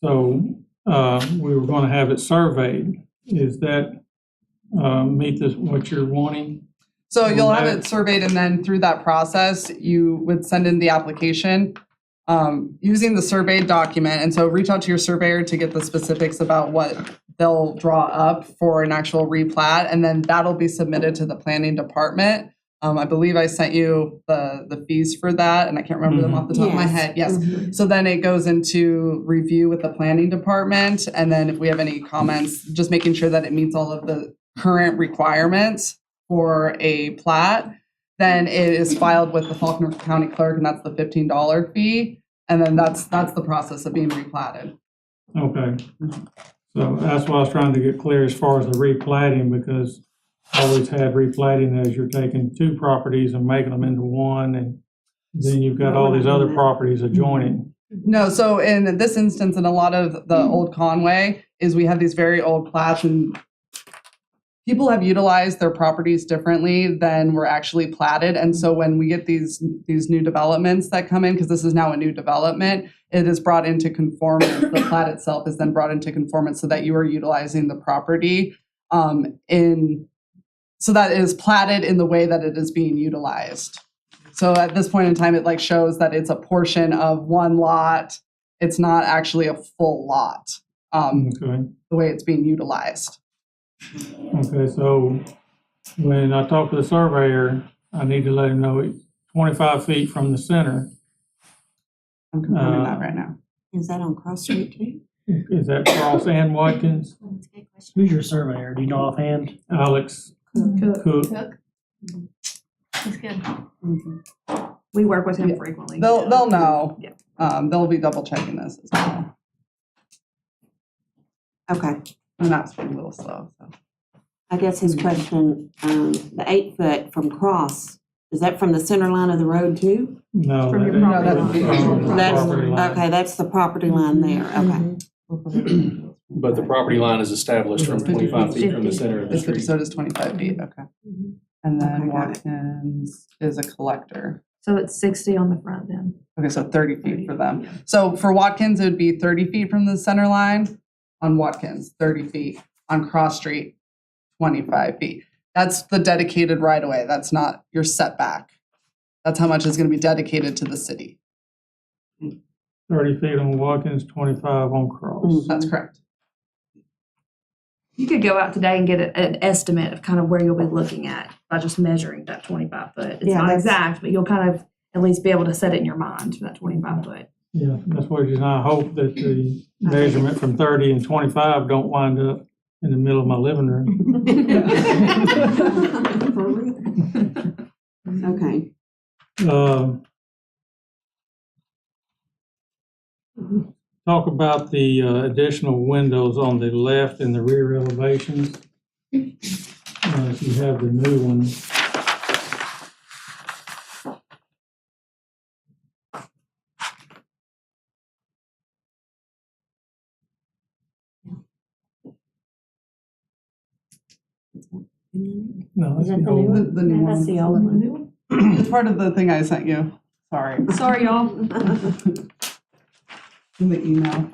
S3: So, we were gonna have it surveyed. Is that, meet this, what you're wanting?
S7: So you'll have it surveyed, and then through that process, you would send in the application using the surveyed document. And so reach out to your surveyor to get the specifics about what they'll draw up for an actual replat, and then that'll be submitted to the planning department. I believe I sent you the fees for that, and I can't remember them off the top of my head. Yes. So then it goes into review with the planning department, and then if we have any comments, just making sure that it meets all of the current requirements for a plat, then it is filed with the Faulkner County Clerk, and that's the $15 fee. And then that's the process of being replatted.
S3: Okay. So that's why I was trying to get clear as far as the replatting, because I always had replatting as you're taking two properties and making them into one, and then you've got all these other properties adjoining.
S7: No, so in this instance, in a lot of the old Conway, is we have these very old plats, and people have utilized their properties differently than were actually platted. And so when we get these new developments that come in, because this is now a new development, it is brought into conformance. The plat itself is then brought into conformance so that you are utilizing the property so that it is platted in the way that it is being utilized. So at this point in time, it like shows that it's a portion of one lot. It's not actually a full lot,
S3: Okay.
S7: the way it's being utilized.
S3: Okay, so when I talk to the surveyor, I need to let him know it's 25 feet from the center.
S7: I'm confirming that right now.
S12: Is that on Cross Street too?
S3: Is that Cross and Watkins?
S4: Who's your surveyor? Do you know offhand?
S3: Alex Cook.
S10: That's good.
S2: We work with him frequently.
S7: They'll know.
S2: Yeah.
S7: They'll be double checking this as well.
S12: Okay.
S7: And that's been a little slow, so.
S12: I guess his question, the 8 foot from Cross, is that from the center line of the road too?
S3: No.
S2: From your
S3: that-
S2: property
S3: from the
S12: That's,
S3: property line.
S12: okay, that's the property line there, okay.
S6: But the property line is established from 25 feet from the center of the
S7: It's
S6: street.
S7: so does 25 feet, okay. And then
S12: Okay, got it.
S7: Watkins is a collector.
S2: So it's 60 on the front then.
S7: Okay, so 30 feet for them. So for Watkins, it would be 30 feet from the center line on Watkins, 30 feet. On Cross Street, 25 feet. That's the dedicated right of way. That's not your setback. That's how much is going to be dedicated to the city.
S3: 30 feet on Watkins, 25 on Cross.
S7: That's correct.
S2: You could go out today and get an estimate of kind of where you'll be looking at by just measuring that 25 foot. It's
S12: Yeah,
S2: not
S12: that's-
S2: exact, but you'll kind of at least be able to set it in your mind for that 25 foot.
S3: Yeah, that's what it is. And I hope that the measurement from 30 and 25 don't wind up in the middle of my living room.
S12: For real? Okay.
S3: Talk about the additional windows on the left and the rear elevations. If you have the new one. No,
S11: Is
S3: that's
S11: that
S3: the
S11: the new
S3: old
S11: one?
S7: The new
S11: That's
S7: one.
S11: the old one.
S7: It's part of the thing I sent you. Sorry.
S2: Sorry, y'all.
S7: In the email.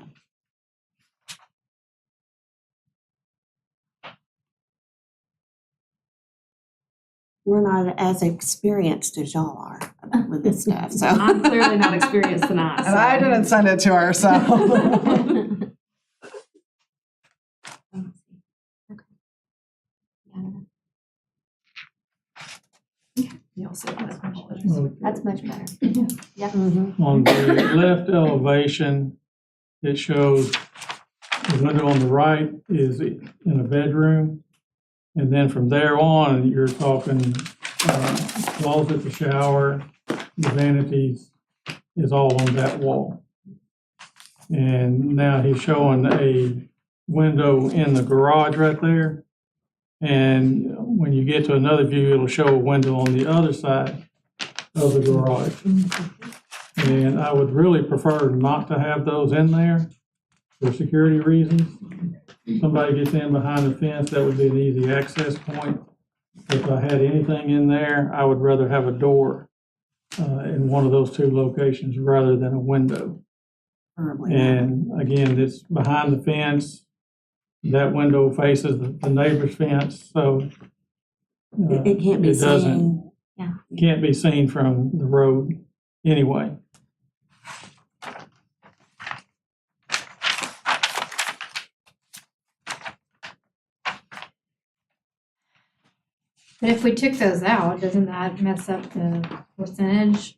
S12: We're not as experienced as y'all are with this stuff, so.
S2: I'm clearly not experienced tonight.
S7: And I didn't send it to her, so.
S2: You'll see that.
S1: That's much better.
S3: On the left elevation, it shows the window on the right is in a bedroom. And then from there on, you're talking closet, the shower, the vanities is all on that wall. And now he's showing a window in the garage right there. And when you get to another view, it'll show a window on the other side of the garage. And I would really prefer not to have those in there for security reasons. Somebody gets in behind the fence, that would be an easy access point. If I had anything in there, I would rather have a door in one of those two locations rather than a window. And again, it's behind the fence. That window faces the neighbor's fence, so
S12: It can't be
S3: it doesn't,
S12: seen.
S3: can't be seen from the road anyway.
S10: But if we took those out, doesn't that mess up the percentage?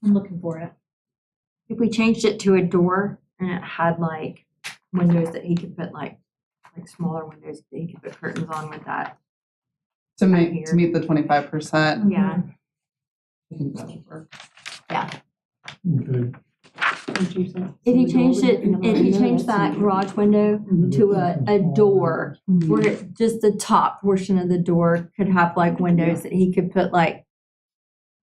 S10: I'm looking for it.
S5: If we changed it to a door and it had like windows that he could put like smaller windows that he could put curtains on with that.
S7: To meet the 25%.
S5: Yeah.
S7: I think that would work.
S3: Okay.
S5: If you changed it, if you changed that garage window to a door, where just the top portion of the door could have like windows that he could put like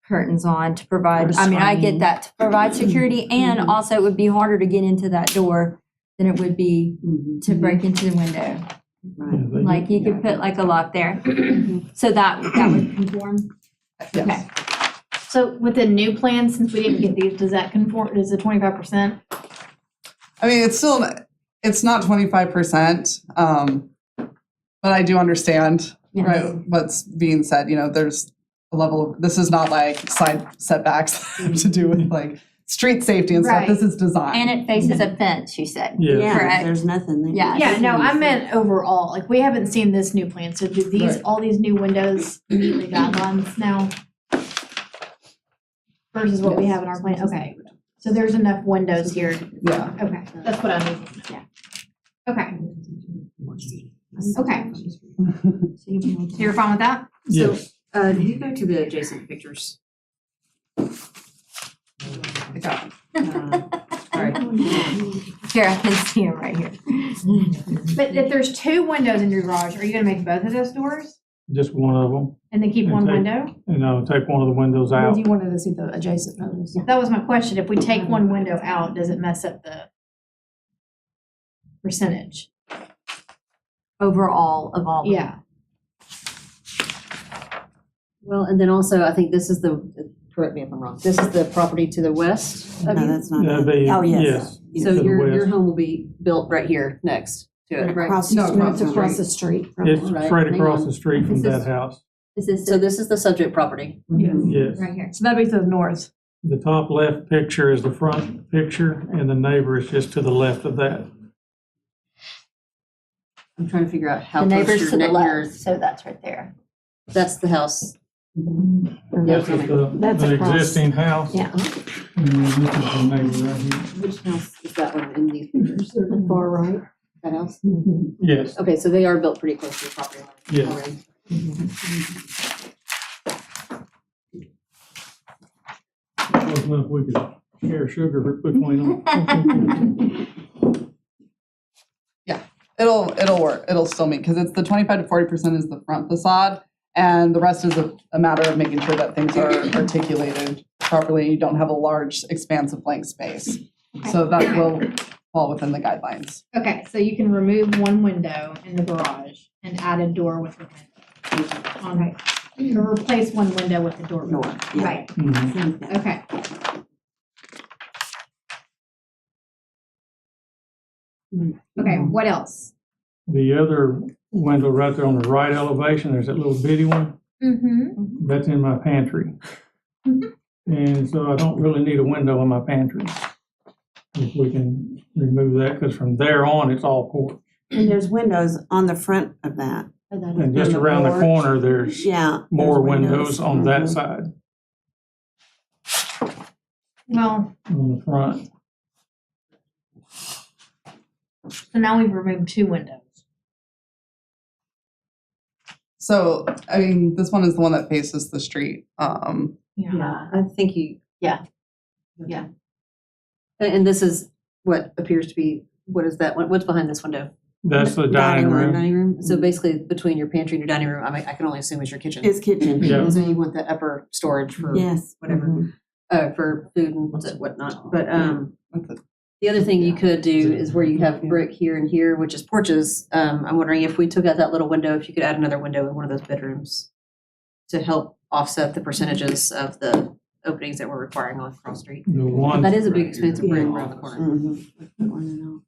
S5: curtains on to provide, I mean, I get that, to provide security, and also it would be harder to get into that door than it would be to break into the window.
S12: Right.
S5: Like you could put like a lock there. So that would conform.
S7: Yes.
S10: So with the new plan, since we didn't get these, does that conform, is it 25%?
S7: I mean, it's not 25%, but I do understand, right, what's being said. You know, there's a level of, this is not like side setbacks to do with like street safety and stuff.
S5: Right.
S7: This is design.
S5: And it faces a fence, you said.
S3: Yeah.
S12: Yeah,
S5: Correct.
S12: there's nothing there.
S5: Yeah.
S10: Yeah, no, I meant overall, like, we haven't seen this new plan, so do these,
S7: Right.
S10: all these new windows meet the guidelines now? Versus what we have in our plan, okay, so there's enough windows here,
S7: Yeah.
S10: okay, that's what I need.
S5: Yeah.
S10: Okay. Okay, so you're fine with that?
S3: Yes.
S9: Can you go to the adjacent pictures? Sorry.
S5: Here, I can see him right here.
S10: But if there's two windows in your garage, are you gonna make both of those doors
S3: Just one of them,
S10: and then keep one
S3: Okay.
S10: window?
S3: and I'll take one of the windows out.
S2: You wanted to see the adjacent photos.
S10: That was my question, if we take one window out, does it mess up the percentage?
S9: Overall of all.
S10: Yeah,
S9: Well, and then also, I think this is correct me if I'm wrong, this is the property to the west
S12: No,
S9: of you?
S12: that's not
S3: That'd
S12: it.
S3: be,
S12: Oh, yes.
S3: yes.
S9: So
S3: to the
S9: your
S3: west.
S9: home will be built right here next to it, right?
S12: Across the
S7: No,
S12: street.
S7: across the
S11: Across the street. from
S3: It's
S11: it.
S9: Right,
S3: straight
S9: hang
S3: across
S9: on.
S3: the street from
S10: Is this-
S3: that house.
S5: Is this
S9: So this is the subject property.
S3: Yes.
S10: right here.
S2: So that'd be to the north.
S3: The top left picture is the front picture, and the neighbor is just to the left of that.
S9: I'm trying to figure out how
S5: the
S9: close
S5: neighbors
S9: your
S5: to the
S9: your-
S5: left? So that's right there.
S9: That's the house.
S3: This is
S11: That's
S3: the
S11: across.
S3: existing house.
S11: Yeah.
S3: And then this is the neighbor right here.
S9: Which house is that one in these pictures?
S11: The far right.
S9: That house?
S3: Yes,
S9: Okay, so they are built pretty close to the property line
S3: Yes.
S9: already.
S3: close enough we could share sugar between them.
S7: It'll work. It'll still meet, because it's the 25 to 40% is the front facade, and the rest is a matter of making sure that things are articulated properly. You don't have a large expanse of blank space. So that will fall within the guidelines.
S10: Okay, so you can remove one window in the garage and add a door with a window. Or replace one window with a door.
S12: Door, yeah.
S10: Right,
S3: Mhm.
S10: okay. Okay, what else?
S3: The other window right there on the right elevation, there's that little bitty one,
S10: Mm-hmm.
S3: that's in my pantry. And so I don't really need a window in my pantry. If we can remove that, because from there on, it's all porch.
S12: And there's windows on the front of that.
S3: And just
S12: the
S3: around the
S12: porch.
S3: corner, there's
S12: Yeah.
S3: more
S12: there's
S3: windows on that
S12: Mhm.
S3: side,
S10: Well,
S3: on the front.
S10: so now we've removed two windows.
S7: So, I mean, this one is the one that faces the street.
S9: Yeah, I think you.
S5: Yeah.
S9: Yeah. And this is what appears to be, what is that? What's behind this window?
S3: That's the dining room.
S9: Dining room? So basically, between your pantry and your dining room, I can only assume is your kitchen.
S12: His kitchen.
S3: Yeah.
S9: So you want the upper storage for
S12: Yes.
S9: whatever.
S12: Mhm.
S9: For food and whatnot. But
S7: With the-
S9: the other thing you could do is where you have brick here and here, which is porches. I'm wondering if we took out that little window, if you could add another window in one of those bedrooms to help offset the percentages of the openings that we're requiring on Cross Street.
S3: The one,
S9: That is a big expensive brick around the corner.
S12: Mhm. Put one in all.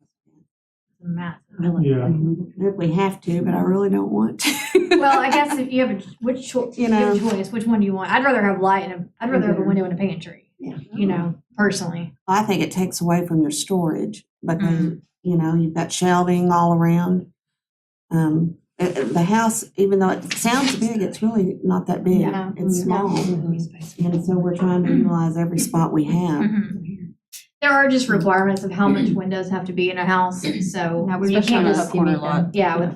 S10: Massive.
S3: yeah,
S12: If we have to, but I really don't want to.
S10: Well, I guess if you have which choice,
S12: You
S10: you have a
S12: know.
S10: choice, which one do you want? I'd rather have light and I'd rather have a window in a pantry.
S12: Yeah.
S10: You know, personally.
S12: I think it takes away from your storage because,
S10: Mm.
S12: you know, you've got shelving all around. The house, even though it sounds big, it's really not that big.
S10: Yeah.
S12: It's small. And so we're trying to utilize every spot we have.
S10: Mhm. There are just requirements of how much windows have to be in a house, so
S5: That would
S10: you
S9: Especially
S10: can't
S9: on
S10: just,
S9: a corner lot.
S10: yeah.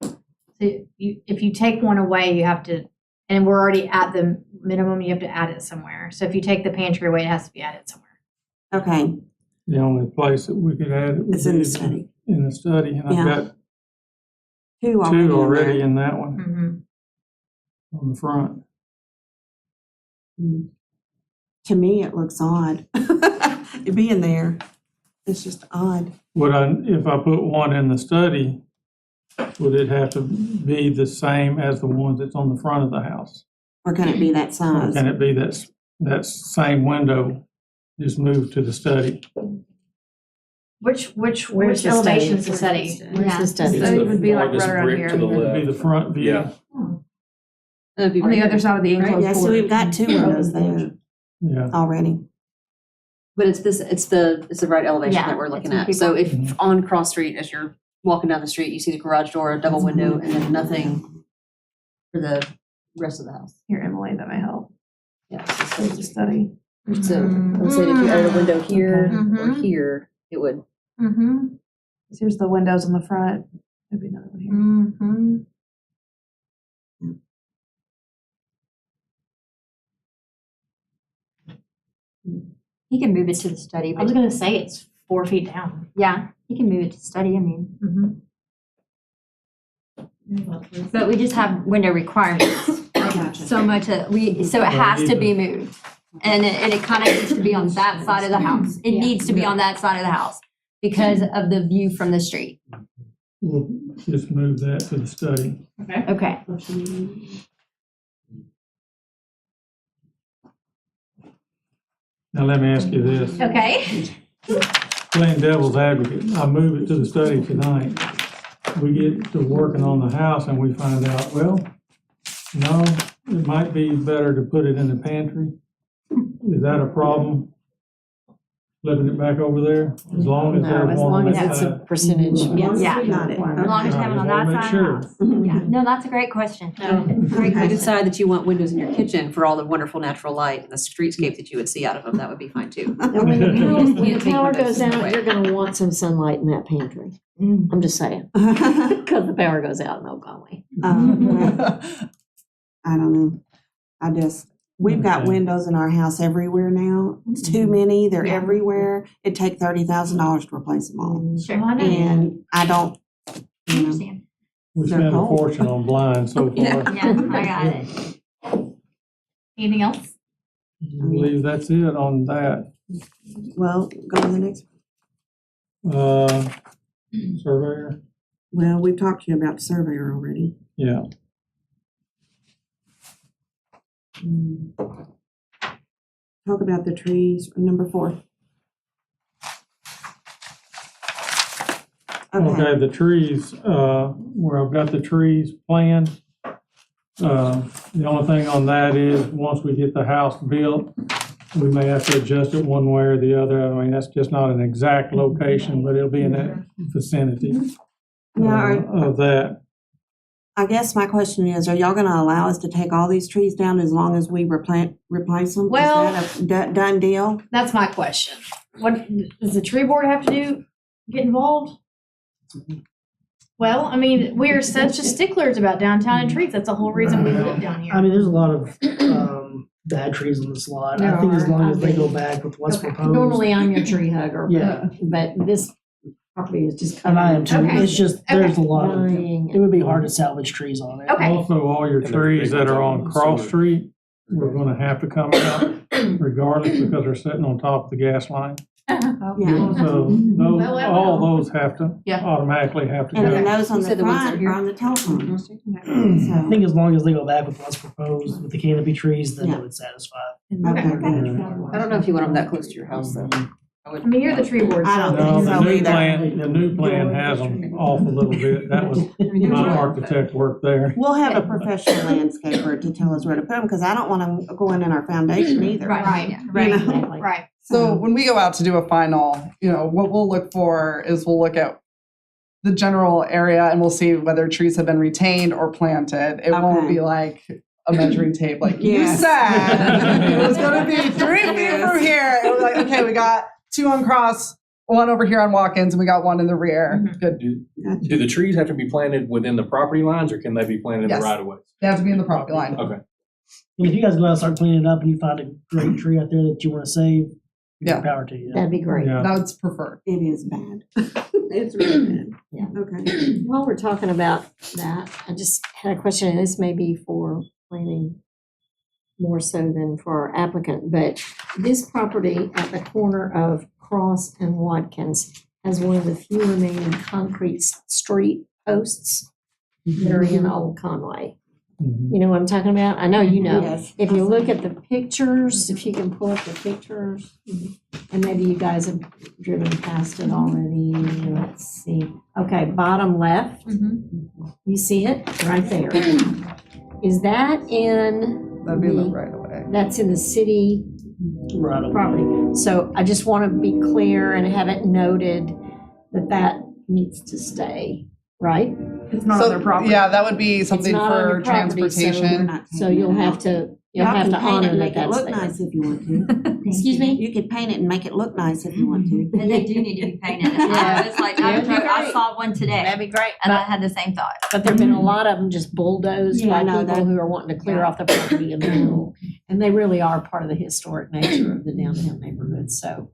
S10: So if you take one away, you have to, and we're already at the minimum, you have to add it somewhere. So if you take the pantry away, it has to be added somewhere.
S12: Okay,
S3: The only place that we could add it would
S12: It's in the
S3: be
S12: study.
S3: in the study, and I've
S12: Yeah.
S3: got
S12: Two
S3: two already
S12: already in
S3: in that one
S1: Mhm.
S3: on the front.
S12: there. To me, it looks odd. It being there, it's just odd.
S3: If I put one in the study, would it have to be the same as the ones that's on the front of the house?
S12: Or can it be that
S3: Or
S12: size?
S3: can it be that same window just moved to the study?
S10: Which
S11: Where's the
S10: elevation
S11: study?
S10: is the study?
S11: Where's the study?
S10: So it would be like
S6: Farthest
S10: right around
S6: brick
S10: here.
S6: to the
S3: It would be
S6: left.
S3: the front view.
S6: Yeah.
S2: That'd be
S10: On the
S2: right
S10: other
S2: there.
S10: side of the enclosed
S12: Yeah, so
S10: porch.
S12: we've got two windows there
S3: Yeah.
S12: already.
S9: But it's the right elevation
S10: Yeah,
S9: that we're looking
S10: that's what
S9: at. So if
S3: Mhm.
S9: on Cross Street, as you're walking down the street, you see the garage door, a double window, and then nothing for the rest of the house.
S10: Here, Emily, that may help.
S9: Yeah.
S10: There's the study.
S9: So I'm saying if you added a window here or
S10: Mhm.
S9: here, it would.
S10: Mm-hmm. Here's the windows on the front. Maybe another one here. Mm-hmm.
S5: He can move it to the study,
S10: I was
S5: but
S10: gonna say it's 4 feet down.
S5: yeah, he can move it to study, I mean. But we just have window requirements. So much, so it has to be moved. And it kind of needs to be on that side of the house. It needs to be on that side of the house because of the view from the street.
S3: We'll just move that to the study.
S5: Okay.
S3: Now let me ask you this.
S5: Okay.
S3: Playing devil's advocate, I move it to the study tonight. We get to working on the house and we find out, well, no, it might be better to put it in the pantry. Is that a problem? Flipping it back over there, as long as
S11: No,
S3: there's
S11: as
S3: one on
S11: long
S3: that
S11: as it's a
S3: side?
S11: percentage.
S12: Yes,
S5: Yeah.
S12: we got it.
S5: As long as you have it on
S3: I
S5: that
S3: just
S5: side
S3: wanna
S5: of
S3: make
S5: the
S3: sure.
S5: house. Yeah, no, that's a great question.
S9: If you decide that you want windows in your kitchen for all the wonderful natural light and the streetscape that you would see out of them, that would be fine too.
S11: And when the power, when the
S9: Can't take
S11: power
S9: windows
S11: goes out,
S9: away.
S11: you're gonna want some sunlight in that pantry. I'm just saying, because the power goes out in Old Conway.
S12: Well, I don't know. We've got
S3: Okay.
S12: windows in our house everywhere now. It's too many, they're
S5: Yeah.
S12: everywhere. It'd take $30,000 to replace them all.
S5: Sure. I
S12: And I don't, you know,
S5: understand.
S3: We
S12: They're
S3: spent a
S12: cold.
S3: fortune on blinds so far.
S5: Yeah, I got it. Anything else?
S3: I believe that's it on that.
S12: well, go to the next.
S3: Surveyor,
S12: Well, we've talked to you about surveyor already.
S3: yeah.
S12: Talk about the trees, number 4.
S3: Okay, the trees, where I've got the trees planned, the only thing on that is, once we get the house built, we may have to adjust it one way or the other. I mean, that's just not an exact location, but it'll be in that vicinity of that.
S12: I guess my question is, are y'all gonna allow us to take all these trees down as long as we replace them?
S10: Well-
S12: Is that a done deal?
S10: That's my question. What, does the tree board have to get involved? Well, I mean, we are such a sticklers about downtown and trees. That's the whole reason we live down
S4: I
S10: here.
S4: mean, there's a lot of bad trees on this lot. I think as long as they go back with what's proposed.
S11: Normally, I'm your tree hugger,
S4: Yeah.
S11: but this property is just
S4: And I am
S11: covered.
S4: too.
S10: Okay.
S4: It's just, there's a lot of,
S11: Worrying.
S4: it would be hard to salvage trees on it.
S10: Okay.
S3: Also, all your trees that are on Cross Street, we're gonna have to come out regardless because they're sitting on top of the gas line.
S12: Yeah.
S3: So those,
S10: Well,
S3: all those have to,
S10: Yeah.
S3: automatically have to
S12: And then
S3: go.
S12: those on
S9: You
S12: the
S9: said the ones that
S12: front
S9: are
S12: are
S9: here?
S12: on the telephone.
S4: I
S12: So,
S4: think as long as they go back with what's proposed with the canopy trees, then
S12: Yeah.
S4: it would satisfy.
S12: okay.
S9: I don't know if you want them that close to your house though.
S10: I mean, you're the tree board.
S12: I don't
S10: so-
S3: No,
S12: think
S3: the
S12: so
S3: new
S12: either.
S3: plan has them off a little bit. That was my architect work there.
S12: We'll have a professional landscaper to tell us where to put them, because I don't want them going in our foundation either.
S10: Right,
S12: You
S10: right,
S12: know?
S10: right.
S7: So when we go out to do a final, what we'll look for is we'll look at the general area and we'll see whether trees have been retained or planted. It won't
S12: Okay.
S7: be like a measuring tape, like you
S12: Yes.
S7: said. It was gonna be 3 feet
S12: Yes.
S7: from here. It was like, okay, we got 2 on Cross, 1 over here on Watkins, and we got 1 in the rear. Good.
S6: Do the trees have to be planted within the property lines, or can they be planted in the
S7: Yes.
S6: right of ways?
S7: They have to be in the property line.
S6: Okay.
S4: And if you guys go out and start cleaning it up and you find a great tree out there that you want to save,
S7: Yeah.
S4: Power to you.
S11: That'd be great.
S3: Yeah.
S7: That's preferred.
S12: It is bad. It's really bad.
S11: Yeah.
S12: Okay.
S11: While we're talking about that, I just had a question, and this may be for planning more so than for our applicant, but this property at the corner of Cross and Watkins has one of the few remaining concrete street posts that are in Old Conway.
S3: Mhm.
S11: You know what I'm talking about? I know you know.
S12: Yes.
S11: If you look at the pictures, if you can pull up the pictures, and maybe you guys have driven past it already, let's see. Okay, bottom left, you see it right there. Is that in
S7: That'd be the
S11: the,
S7: right away.
S11: that's in the city
S4: Right.
S11: property? So I just want to be clear and have it noted that that needs to stay, right?
S2: It's not
S7: So,
S2: on their property.
S7: Yeah, that would be something
S11: not on
S7: for
S11: your property, so
S12: We're
S7: transportation.
S12: not
S11: So
S12: taking
S11: you'll
S12: it
S11: have
S12: out.
S11: to, you'll
S12: Y'all
S11: have
S12: can
S11: to
S12: paint it
S11: honor
S12: and
S11: that
S12: make it
S11: that's
S12: look
S11: there.
S12: nice if you want to.
S11: Excuse me?
S12: You could paint it and make it look nice if you want to.
S5: And they do need to be painted. I was like,
S11: That'd be
S5: I
S11: great.
S5: saw one today
S11: That'd be great.
S5: and I had the same thought.
S11: But there've been a lot of them just bulldozed
S12: Yeah,
S11: by
S12: I know
S11: people
S12: that.
S11: who are wanting to clear off the property in the middle. And they really are part of the historic nature of the downtown neighborhood, so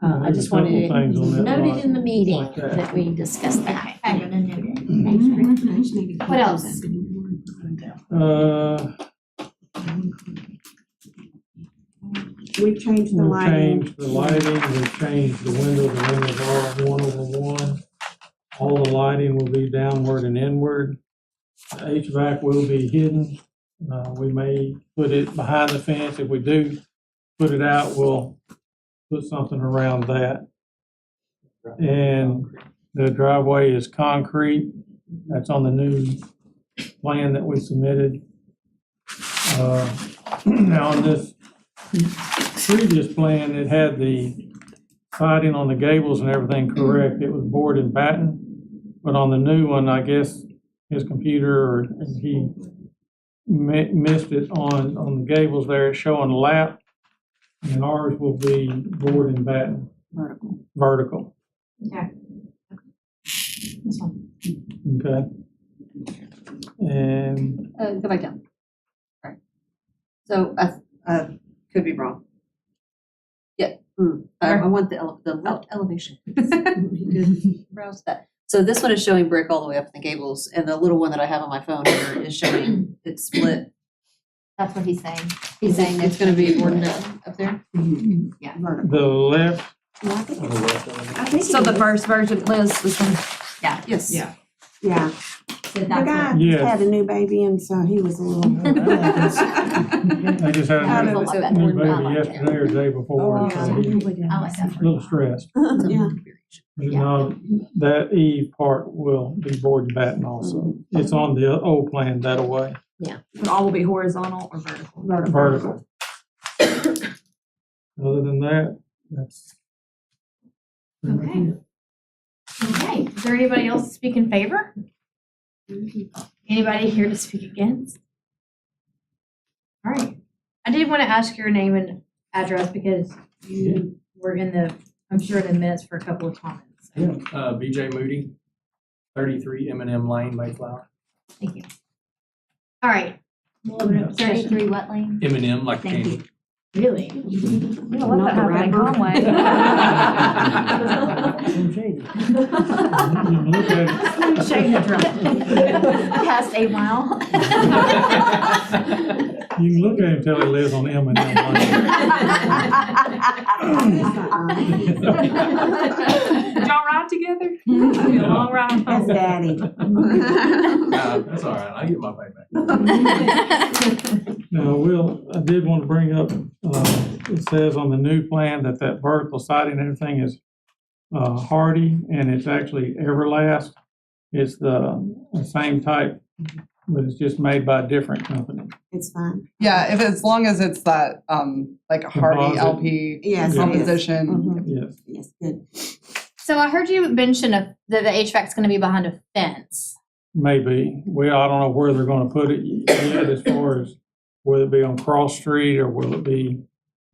S11: I
S3: There's
S11: just
S3: a couple
S11: wanted
S3: things on
S11: to
S3: that
S11: note
S3: lot
S11: it in the meeting
S3: like that.
S11: that we discussed that.
S5: I'm gonna note it.
S10: What else?
S12: We've changed the
S3: We've
S12: lighting.
S3: changed the lighting, we've changed the windows are 1/1. All the lighting will be downward and inward. The HVAC will be hidden. We may put it behind the fence. If we do put it out, we'll put something around that. And the driveway is concrete. That's on the new plan that we submitted. Now, on this previous plan, it had the siding on the gables and everything correct. It was board and batten. But on the new one, I guess his computer or he missed it on the gables there. It's showing lap. And ours will be board and batten,
S12: Vertical.
S3: vertical.
S10: Okay. This one.
S3: Okay. And
S9: Go back down. All right. So I could be wrong. Yeah, I want the left elevation. Browse that. So this one is showing brick all the way up in the gables, and the little one that I have on my phone here is showing it split.
S10: That's what he's saying.
S9: He's saying it's gonna be board and batten up there?
S3: the left,
S12: I think
S2: So
S12: it
S2: the
S12: is.
S2: first version, Liz, this one.
S9: Yes.
S7: Yeah.
S12: Yeah.
S10: So
S12: The
S10: that's
S12: guy
S10: what.
S3: Yes.
S12: just had a new baby and so he was a little.
S3: I just had
S12: Out
S3: a
S12: of
S3: new
S12: it.
S3: new baby yesterday or the day before,
S12: Oh,
S3: so
S12: yeah.
S3: he's
S10: I like that.
S3: a little stressed.
S12: Yeah.
S3: You know, that eve part will be board and batten also. It's on the old plan that away,
S2: But all will be horizontal or vertical?
S3: vertical. Other than that, that's.
S10: Okay. Okay, is there anybody else to speak in favor? Anybody here to speak against? All right, I did want to ask your name and address because you were in the, I'm sure in the minutes for a couple of comments. So,
S6: BJ Moody, 33 M&M Lane, Mayflower.
S10: Thank you. All right. We'll open up discussion.
S5: 33 what lane?
S6: M&M like
S5: Thank
S6: candy.
S10: Really?
S2: You know what,
S12: Not
S2: that
S12: the
S2: happened in
S12: rapper.
S2: Conway.
S3: You can look at it,
S2: Shade had dropped.
S10: Past 8 Mile.
S3: you can look at him till he lives on M and M.
S2: Did y'all ride together? It'll be a long ride
S12: That's
S2: home.
S12: daddy.
S6: That's all right, I get my payback.
S3: Now, I did want to bring up, it says on the new plan that vertical siding and everything is hardy, and it's actually Everlast. It's the same type, but it's just made by a different company.
S12: It's fine.
S7: Yeah, if as long as it's that like hardy
S3: Composite.
S7: LP
S12: Yes, it is.
S7: composition.
S12: Mhm.
S3: Yes.
S12: Yes, good.
S10: So I heard you mention that the HVAC's going to be behind a fence.
S3: Maybe. I don't know where they're gonna put it yet as far as whether it be on Cross Street or will it be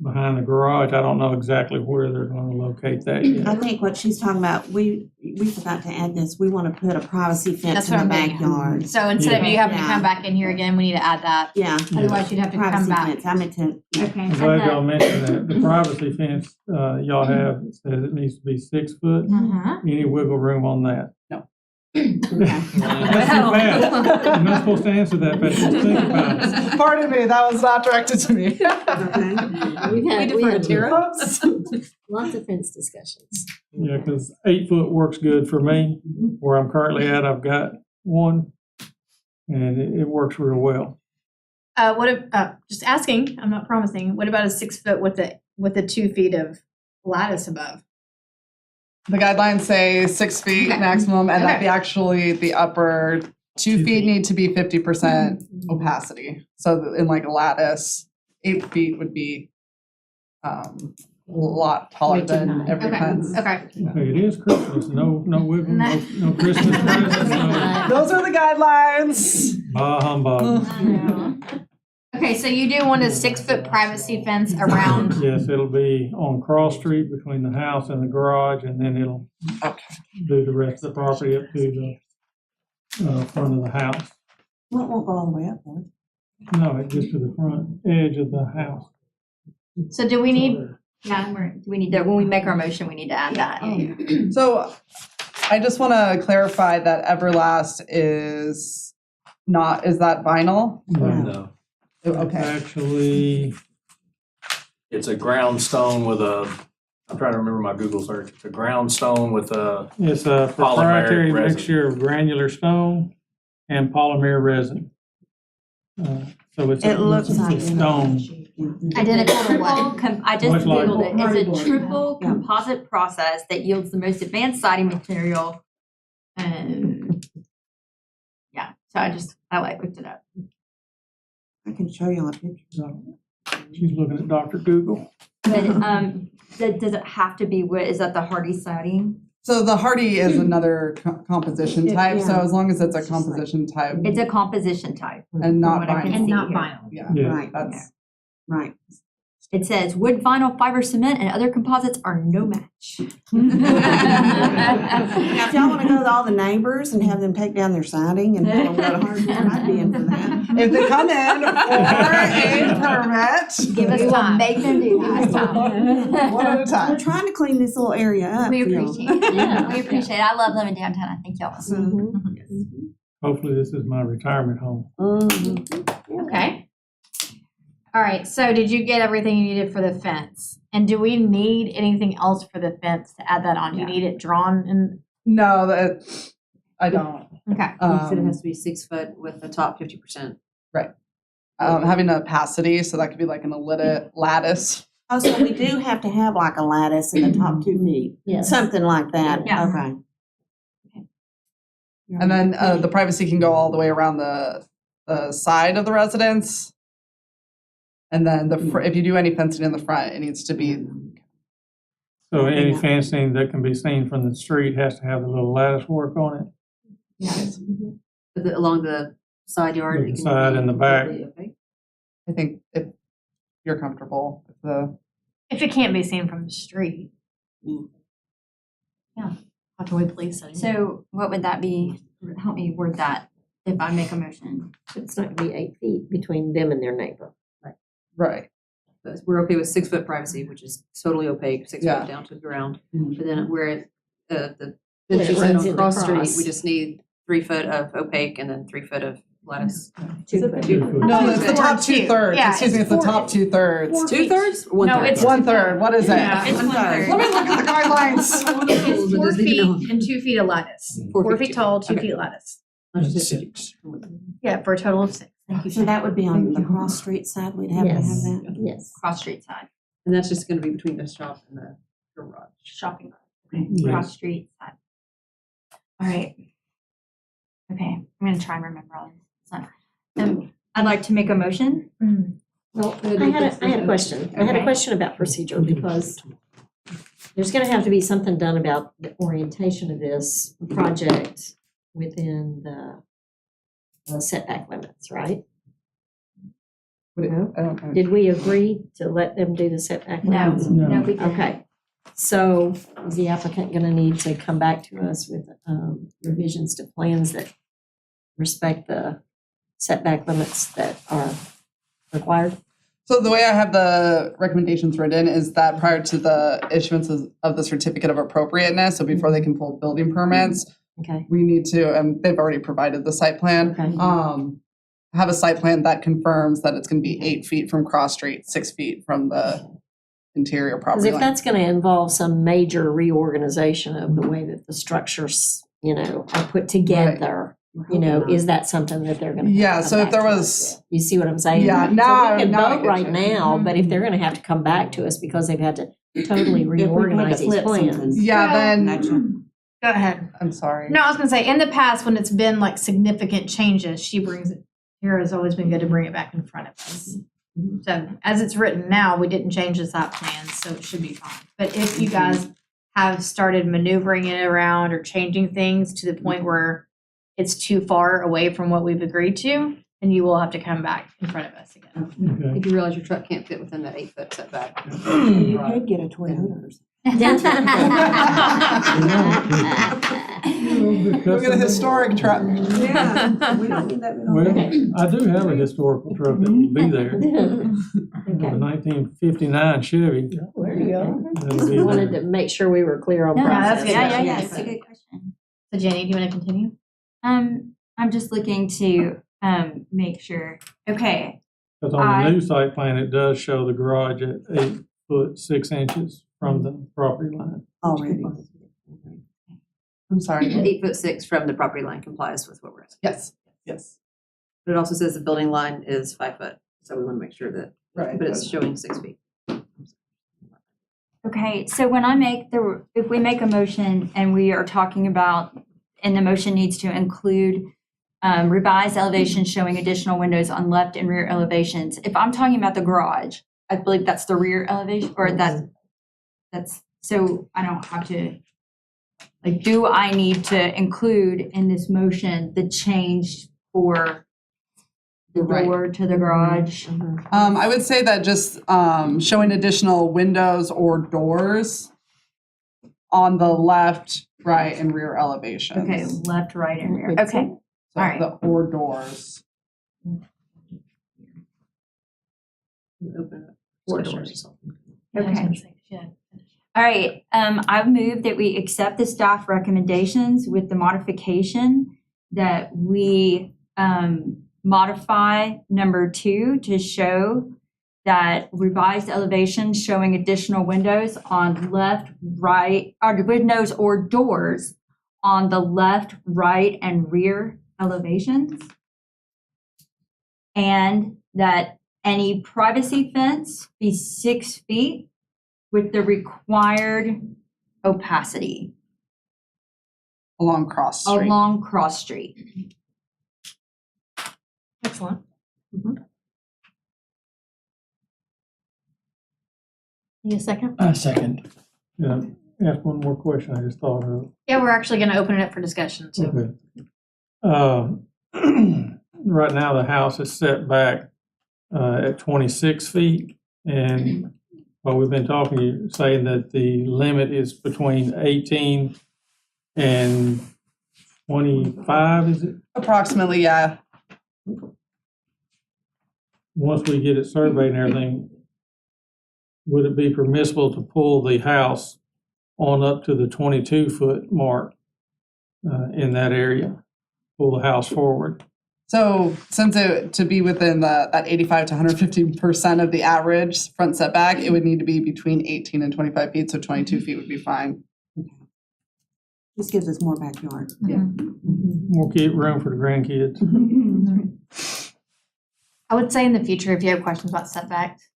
S3: behind the garage. I don't know exactly where they're gonna locate that
S12: I
S3: yet.
S12: think what she's talking about, we forgot to add this, we want to put a privacy fence
S10: That's
S12: in
S10: what
S12: the
S10: I'm getting at.
S12: backyard.
S10: So instead of you having to
S12: Yeah.
S10: come back in here again, we need to add that.
S12: Yeah,
S10: Otherwise, you'd have to come
S12: privacy
S10: back.
S12: fence, I meant to, yeah.
S10: Okay.
S3: I'm glad y'all mentioned that. The privacy fence, y'all have, it says it needs to be 6 foot.
S10: Uh-huh.
S3: Any wiggle room on that?
S7: No.
S3: That's too fast. You're not supposed to answer that, but just think about it.
S7: Pardon me, that was not directed to me.
S12: Okay.
S11: We've had
S7: Oops.
S11: lots of fence discussions.
S3: Yeah, because 8 foot works good for me. Where I'm currently at, I've got one, and it works real well.
S10: Just asking, I'm not promising. What about a 6 foot with the 2 feet of lattice above?
S7: The guidelines say 6 feet
S10: Okay.
S7: maximum, and that
S10: Okay.
S7: be actually the upper 2
S3: 2
S7: feet
S3: feet.
S7: need to be 50% opacity. So in like a lattice, 8 feet would be a lot taller
S11: Way too
S7: than
S11: high.
S7: every
S10: Okay.
S7: fence.
S10: Okay.
S3: Okay, it is Christmas, no wiggle, no Christmas presents, no
S7: Those are the guidelines.
S3: bah humbug.
S10: Okay, so you do want a 6 foot privacy fence around.
S3: Yes, it'll be on Cross Street between the house and the garage, and then it'll do the rest of the property up to the front of the house.
S12: Well, it won't go all the way up, though.
S3: No, it gets to the front edge of the house.
S10: So do we need,
S5: Do we need to, when we make our motion, we need to add that.
S7: So I just want to clarify that Everlast is not, is that vinyl?
S6: No,
S7: Okay.
S3: Actually,
S6: it's a ground stone with I'm trying to remember my Google search. It's a ground stone with
S3: it's a proprietary
S6: Polymeric resin.
S3: mixture of granular stone and polymer resin. So it's
S12: It looks
S3: it's a
S12: like
S3: stone.
S5: Identical to what? I just
S3: Much like-
S5: Googled it. It's a
S12: Hardboard.
S5: triple
S12: Yeah.
S5: composite process that yields the most advanced siding material. Yeah, so I looked it up.
S12: I can show you a picture.
S3: She's looking at Dr. Google.
S5: But, does it have to be wood? Is that the hardy siding?
S7: So the hardy is another composition type, so
S12: Yeah.
S7: as long as it's a
S12: It's just like-
S7: composition type
S5: It's a composition type.
S7: and not
S5: what I can
S7: vinyl.
S10: and
S5: see
S10: not
S5: here.
S10: vinyl?
S7: Yeah,
S3: Yeah.
S12: Right,
S7: that's,
S12: right.
S5: It says wood, vinyl, fiber, cement, and other composites are no match.
S12: Now, if y'all want to go to all the neighbors and have them take down their siding and have them go to hardwood, I'd be in for that.
S7: if they come in for a permit,
S10: Give us
S5: We will
S10: time.
S5: make them do that.
S7: one at a
S12: We're
S7: time.
S12: trying to clean this little area up.
S5: We
S12: for y'all.
S5: appreciate it.
S11: Yeah.
S5: We appreciate it. I love living downtown. I think y'all will.
S12: Mhm.
S3: Hopefully this is my retirement home.
S12: Mhm.
S10: Okay. All right, so did you get everything you needed for the fence? And do we need anything else for the fence to add that on? Do you need it drawn in?
S7: No, that, I don't.
S10: Okay.
S9: You said it
S7: Um,
S9: has to be 6 foot with the top 50%.
S7: having an opacity, so that could be like an lattice.
S12: Oh, so we do have to have like a lattice in the top 2 feet,
S11: Yes.
S12: something like that,
S5: Yeah.
S12: okay.
S7: And then the privacy can go all the way around the side of the residence. And then if you do any fencing in the front, it needs to be,
S3: So any
S12: Yeah.
S3: fencing that can be seen from the street has to have a little lattice work on it.
S9: Along the side yard.
S3: The
S9: it can
S3: side
S9: be
S3: and the back.
S9: completely opaque.
S7: I think, if you're comfortable with the,
S10: If it can't be seen from the street.
S12: Mm.
S10: Yeah. How can we police it?
S5: So what would that be? Help me word that if I make a motion.
S11: It's not gonna be 8 feet between them and their neighbor.
S7: right.
S9: But we're okay with 6 foot privacy, which is totally opaque, 6
S7: Yeah.
S9: foot down to the ground.
S12: Mhm.
S9: But then where the
S11: When
S9: fence
S11: it
S9: you said
S11: runs
S9: on
S11: into
S9: Cross Street,
S11: cross.
S9: we just need 3 foot of opaque and then 3 foot of lattice.
S11: 2 foot.
S3: 2 foot.
S7: No, it's the
S10: Four
S7: top
S10: and two.
S7: 2/3.
S10: Yeah,
S7: Excuse me, it's the
S10: it's
S7: top 2/3.
S9: 2/3? 1/3.
S10: No, it's-
S7: 1/3, what is it?
S10: Yeah.
S5: It's 1/3.
S7: Let me look at the guidelines.
S10: It's 4
S9: Does it even
S10: feet and 2 feet of lattice.
S9: 4
S10: 4
S9: feet,
S10: feet tall, 2
S9: okay.
S10: feet lattice.
S9: I just said 6.
S10: Yeah, for a total of 6. Thank you.
S12: So that would be on the cross street side, we'd have to have
S11: Yes.
S12: that?
S11: Yes.
S5: Cross street side,
S9: And that's just gonna be between the shop and the garage.
S10: Shopping.
S3: Yes.
S5: cross street side.
S10: All right.
S5: Okay, I'm gonna try and remember all this. So, I'd like to make a motion.
S11: Well, I had a question. I had a
S5: Okay.
S11: question about procedure because there's gonna have to be something done about the orientation of this project within the setback limits, right? No?
S7: I don't know.
S11: Did we agree to let them do the setback
S10: No,
S11: lines?
S10: no, we didn't.
S11: Okay, so is the applicant gonna need to come back to us with revisions to plans that respect the setback limits that are required?
S7: So the way I have the recommendations written is that prior to the issuance of the certificate of appropriateness, so before they can pull building permits,
S11: Okay,
S7: we need to, and they've already provided the site plan,
S11: okay.
S7: have a site plan that confirms that it's gonna be 8 feet from cross street, 6 feet from the interior
S11: Because
S7: property
S11: if
S7: line.
S11: that's gonna involve some major reorganization of the way that the structures, are put together, is that something that they're gonna? have to
S7: Yeah,
S11: come
S7: so if
S11: back
S7: there
S11: to us
S7: was-
S11: with? You see what I'm saying?
S7: Yeah,
S11: So
S7: now-
S11: we can
S7: now I
S11: vote
S7: get
S11: right
S7: you.
S11: now, but if they're gonna have to come back to us because they've had to totally
S12: If we've had to
S11: reorganize these
S12: flip something.
S11: plans.
S7: Yeah, then,
S12: Gotcha.
S10: Go ahead.
S7: I'm sorry.
S10: No, I was gonna say, in the past, when it's been like significant changes, she brings it, Tara's always been good to bring it back in front of us. So as it's written now, we didn't change the site plan, so it should be fine. But if you guys have started maneuvering it around or changing things to the point where it's too far away from what we've agreed to, then you will have to come back in front of us again.
S3: Okay.
S9: If you realize your truck can't fit within that 8-foot setback.
S12: You could get a Toyota or something.
S7: We'll get a historic truck.
S12: Yeah, we don't need that. We don't
S3: Well,
S12: need that.
S3: I do have a historical truck that will be there, a
S11: Okay.
S3: 1959 Chevy.
S11: There you go.
S3: That'll be
S11: Just wanted
S3: there.
S11: to make sure we were clear on
S10: No, that's
S11: process.
S10: good. Yeah.
S5: That's a good question.
S10: So Jenny, do you want to continue?
S5: I'm just looking to, make sure, okay,
S3: Because on the new site plan, it does show the garage at 8 foot 6 inches from the property line.
S12: Already.
S7: I'm sorry.
S9: 8'6" from the property line complies with what we're asking.
S7: Yes, yes,
S9: But it also says the building line is 5 foot, so we want to make sure that,
S7: right.
S9: but it's showing 6 feet.
S5: okay, so when if we make a motion and we are talking about, and the motion needs to include revised elevations showing additional windows on left and rear elevations. If I'm talking about the garage, I believe that's the rear elevation, or that's, so I don't have to, like, do I need to include in this motion the change for the
S7: Right.
S5: door to the garage?
S7: I would say that just showing additional windows or doors on the left, right, and rear elevations.
S5: Okay, left, right, and rear.
S11: Good.
S5: Okay,
S7: So
S5: all right.
S7: the or doors.
S9: Open up.
S3: Four
S9: discussion.
S3: doors.
S5: Okay. All right, I've moved that we accept the staff recommendations with the modification that we modify number 2 to show that revised elevations showing additional windows on left, right, or windows or doors on the left, right, and rear elevations. And that any privacy fence be 6 feet with the required opacity
S7: Along Cross Street.
S5: along Cross Street.
S10: Excellent. Need a second?
S4: A second.
S3: Yeah, ask one more question I just thought of.
S10: Yeah, we're actually going to open it up for discussion, so.
S3: Okay. Right now, the house is set back at 26 feet, and while we've been talking, you're saying that the limit is between 18 and 25, is it?
S7: Approximately, yeah.
S3: Once we get it surveyed and everything, would it be permissible to pull the house on up to the 22-foot mark in that area? Pull the house forward?
S7: So since it to be within that 85 to 115% of the average front setback, it would need to be between 18 and 25 feet, so 22 feet would be fine.
S12: This gives us more backyard.
S3: More room for the grandkids?
S10: I would say in the future, if you have questions about setbacks,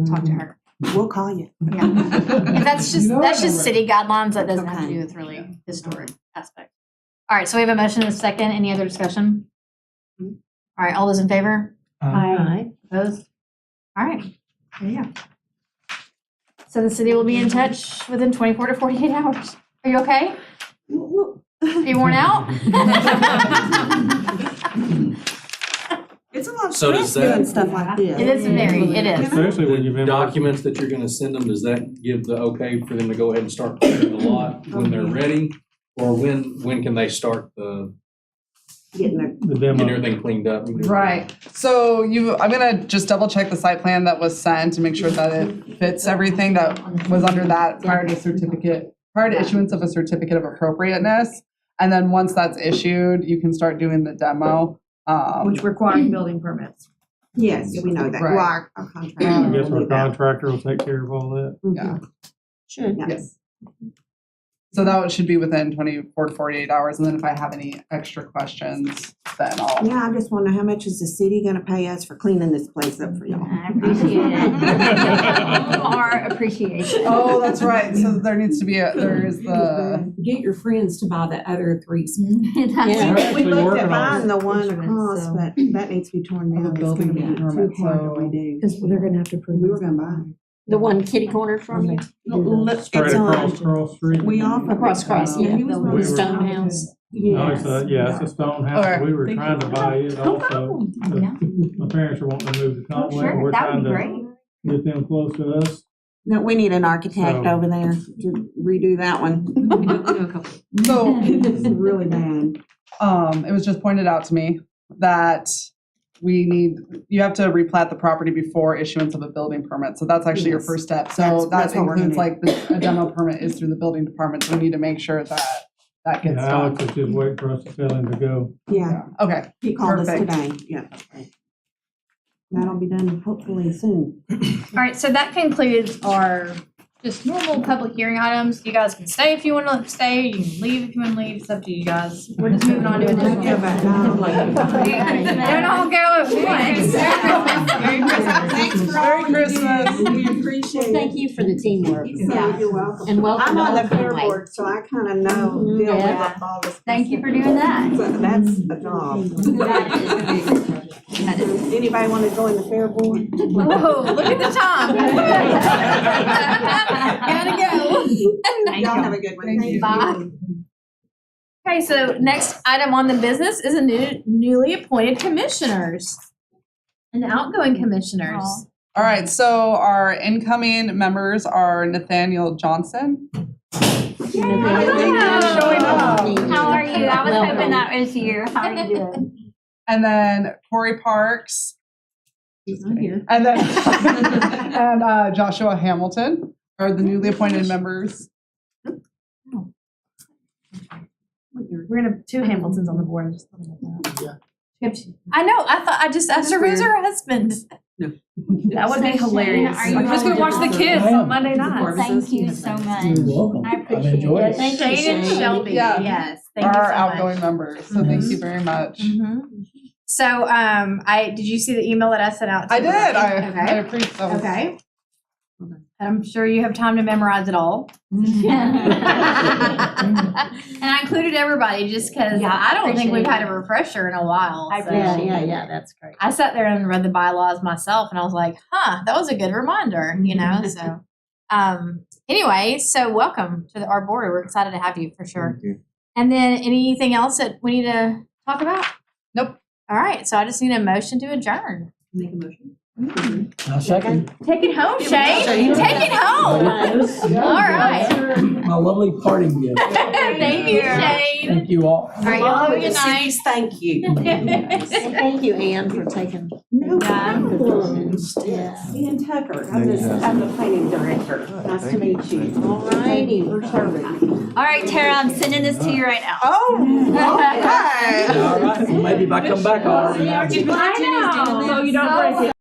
S10: talk to her.
S12: We'll call you.
S10: Yeah. And that's just city guidelines. That doesn't have to
S12: Okay.
S10: do with really historic aspects. All right, so we have a motion and a second. Any other discussion? All right, all those in favor?
S11: Aye.
S10: Opposed? All right, there you go. So the city will be in touch within 24 to 48 hours. Are you okay? Are you worn out?
S12: It's It's a lot of
S6: So does
S12: stress doing
S6: that-
S12: stuff like this.
S10: It is it is.
S3: Especially when you've been.
S6: Documents that you're gonna send them, does that give the okay for them to go ahead and start clearing the lot when they're ready? Or when can they start
S12: Getting their
S3: The
S6: getting
S3: demo.
S6: everything cleaned up?
S7: Right, so I'm gonna just double check the site plan that was sent to make sure that it fits everything that was under that prior to issuance of a certificate of appropriateness. And then once that's issued, you can start doing the demo.
S2: Which requires building permits.
S12: Yes, we know that.
S7: Right.
S12: Well, our
S3: I
S12: contractor.
S3: guess our contractor will take care of all that.
S7: Yeah.
S12: Should,
S7: Yes. So that should be within 24 to 48 hours, and then if I have any extra questions, then I'll.
S12: Yeah, I just wonder how much is the city gonna pay us for cleaning this place up for y'all?
S10: I appreciate it. Our appreciation.
S7: Oh, that's right, so there needs to be there is the.
S11: Get your friends to buy the other 3
S10: That's
S3: They're
S12: We
S3: actually
S12: looked
S3: working
S12: at
S3: on it.
S12: buying the one
S11: Instruments,
S12: across,
S11: so-
S12: but that needs to be torn
S7: Of a
S12: down. It's
S7: building
S12: gonna be
S7: permit,
S12: too hard to
S7: so-
S12: redo.
S11: Because they're gonna have to prove.
S12: We were gonna buy it.
S11: The one kitty corner from you?
S12: Look,
S3: Straight
S12: it's on,
S3: across Street.
S12: we offered.
S11: Across,
S12: Yeah, he was
S3: We
S12: on
S3: were-
S11: Stone House.
S3: No, it's it's a stone house.
S7: Okay.
S3: We were trying to buy it also. My parents are wanting to move to
S10: Oh,
S3: Conway. and We're
S10: that would
S3: trying
S10: be
S3: to
S10: great.
S3: get them close to us.
S12: No, we need an architect
S3: So-
S12: over there to redo that one.
S7: So,
S12: It's really bad.
S7: it was just pointed out to me that you have to replat the property before issuance of a building permit, so that's actually your
S12: Yes.
S7: first step. So
S12: That's
S7: that
S12: what we're
S7: includes
S12: gonna
S7: like a demo permit is through the building department, so we need to make sure that
S3: And
S7: gets done.
S3: Alex is just waiting for us to tell him to go.
S12: Yeah,
S7: Okay,
S12: he called us
S7: Perfect.
S12: today, yeah. That'll be done hopefully soon.
S10: All right, so that concludes our just normal public hearing items. You guys can stay if you want to stay, you can leave if you want to leave, it's up to you guys. We're just moving on to additional.
S12: Yeah, but now, like-
S10: Don't all go at once.
S12: Merry Christmas. Thanks for all
S7: Merry
S12: you
S7: Christmas.
S12: do. We appreciate it.
S11: Thank you for the teamwork.
S12: So you're welcome.
S11: And welcome
S12: I'm
S11: to
S12: on the
S11: Old
S12: fair
S11: Conway.
S12: board, so I kind of know, deal with
S11: Yeah.
S12: all this.
S10: Thank you for doing that.
S12: So that's a job. Anybody want to join the fair board?
S10: Oh, look at the time. Gotta go.
S12: Y'all have a good one. Thank you.
S10: Bye. Okay, so next item on the business is a newly appointed commissioners and outgoing commissioners.
S7: all right, so our incoming members are Nathaniel Johnson. Thank you for showing up.
S10: How are you? I was
S11: Welcome.
S10: hoping that was you. How are you doing?
S7: And then Corey Parks.
S11: He's not here.
S7: And then and Joshua Hamilton are the newly appointed members.
S2: We're gonna have 2 Hamiltons on the board. Just let me know that.
S10: I know. I thought I just asked her who's her husband.
S2: That would be hilarious.
S10: Are you
S2: I'm just gonna watch the kids on Monday night.
S10: Thank you so much.
S4: You're welcome.
S10: I appreciate
S4: enjoyed
S10: it.
S11: Thank you,
S10: Shane and
S11: Shane.
S10: Shelby.
S7: Yeah.
S10: Yes. Thank you
S7: Are
S10: so
S7: our
S10: much.
S7: outgoing members. So thank you very much.
S10: So, did you see the email that I sent out? To
S7: I did. I
S10: Okay.
S7: appreciate that.
S10: Okay. I'm sure you have time to memorize it all. And I included everybody just because
S11: Yeah,
S10: I don't think
S11: appreciate
S10: we've had a
S11: it.
S10: refresher in a while. so.
S11: Yeah, that's great.
S10: I sat there and read the bylaws myself and I was like, that was a good reminder, so. Anyway, so welcome to our board. We're excited to have you for sure. And then anything else that we need to talk about?
S7: Nope.
S10: All right, so I just need a motion to adjourn.
S11: Make a motion.
S4: I'll second.
S10: Take it home, Shane. Take it home. All right.
S4: My lovely parting gift.
S10: Thank you, Shane.
S4: Thank you all.
S10: All right, y'all have a good night.
S12: Thank you.
S11: Thank you, Ann, for taking.
S12: No
S10: Yeah.
S12: problem.
S11: Yeah.
S12: Ian Tucker, I'm the planning director. Nice to meet you.
S11: All righty.
S12: For serving.
S10: All right, Tara, I'm sending this to you right now.
S7: Oh, okay.
S4: All right, well, maybe if I come back, I'll already have it.
S10: I know.
S2: So you don't break it.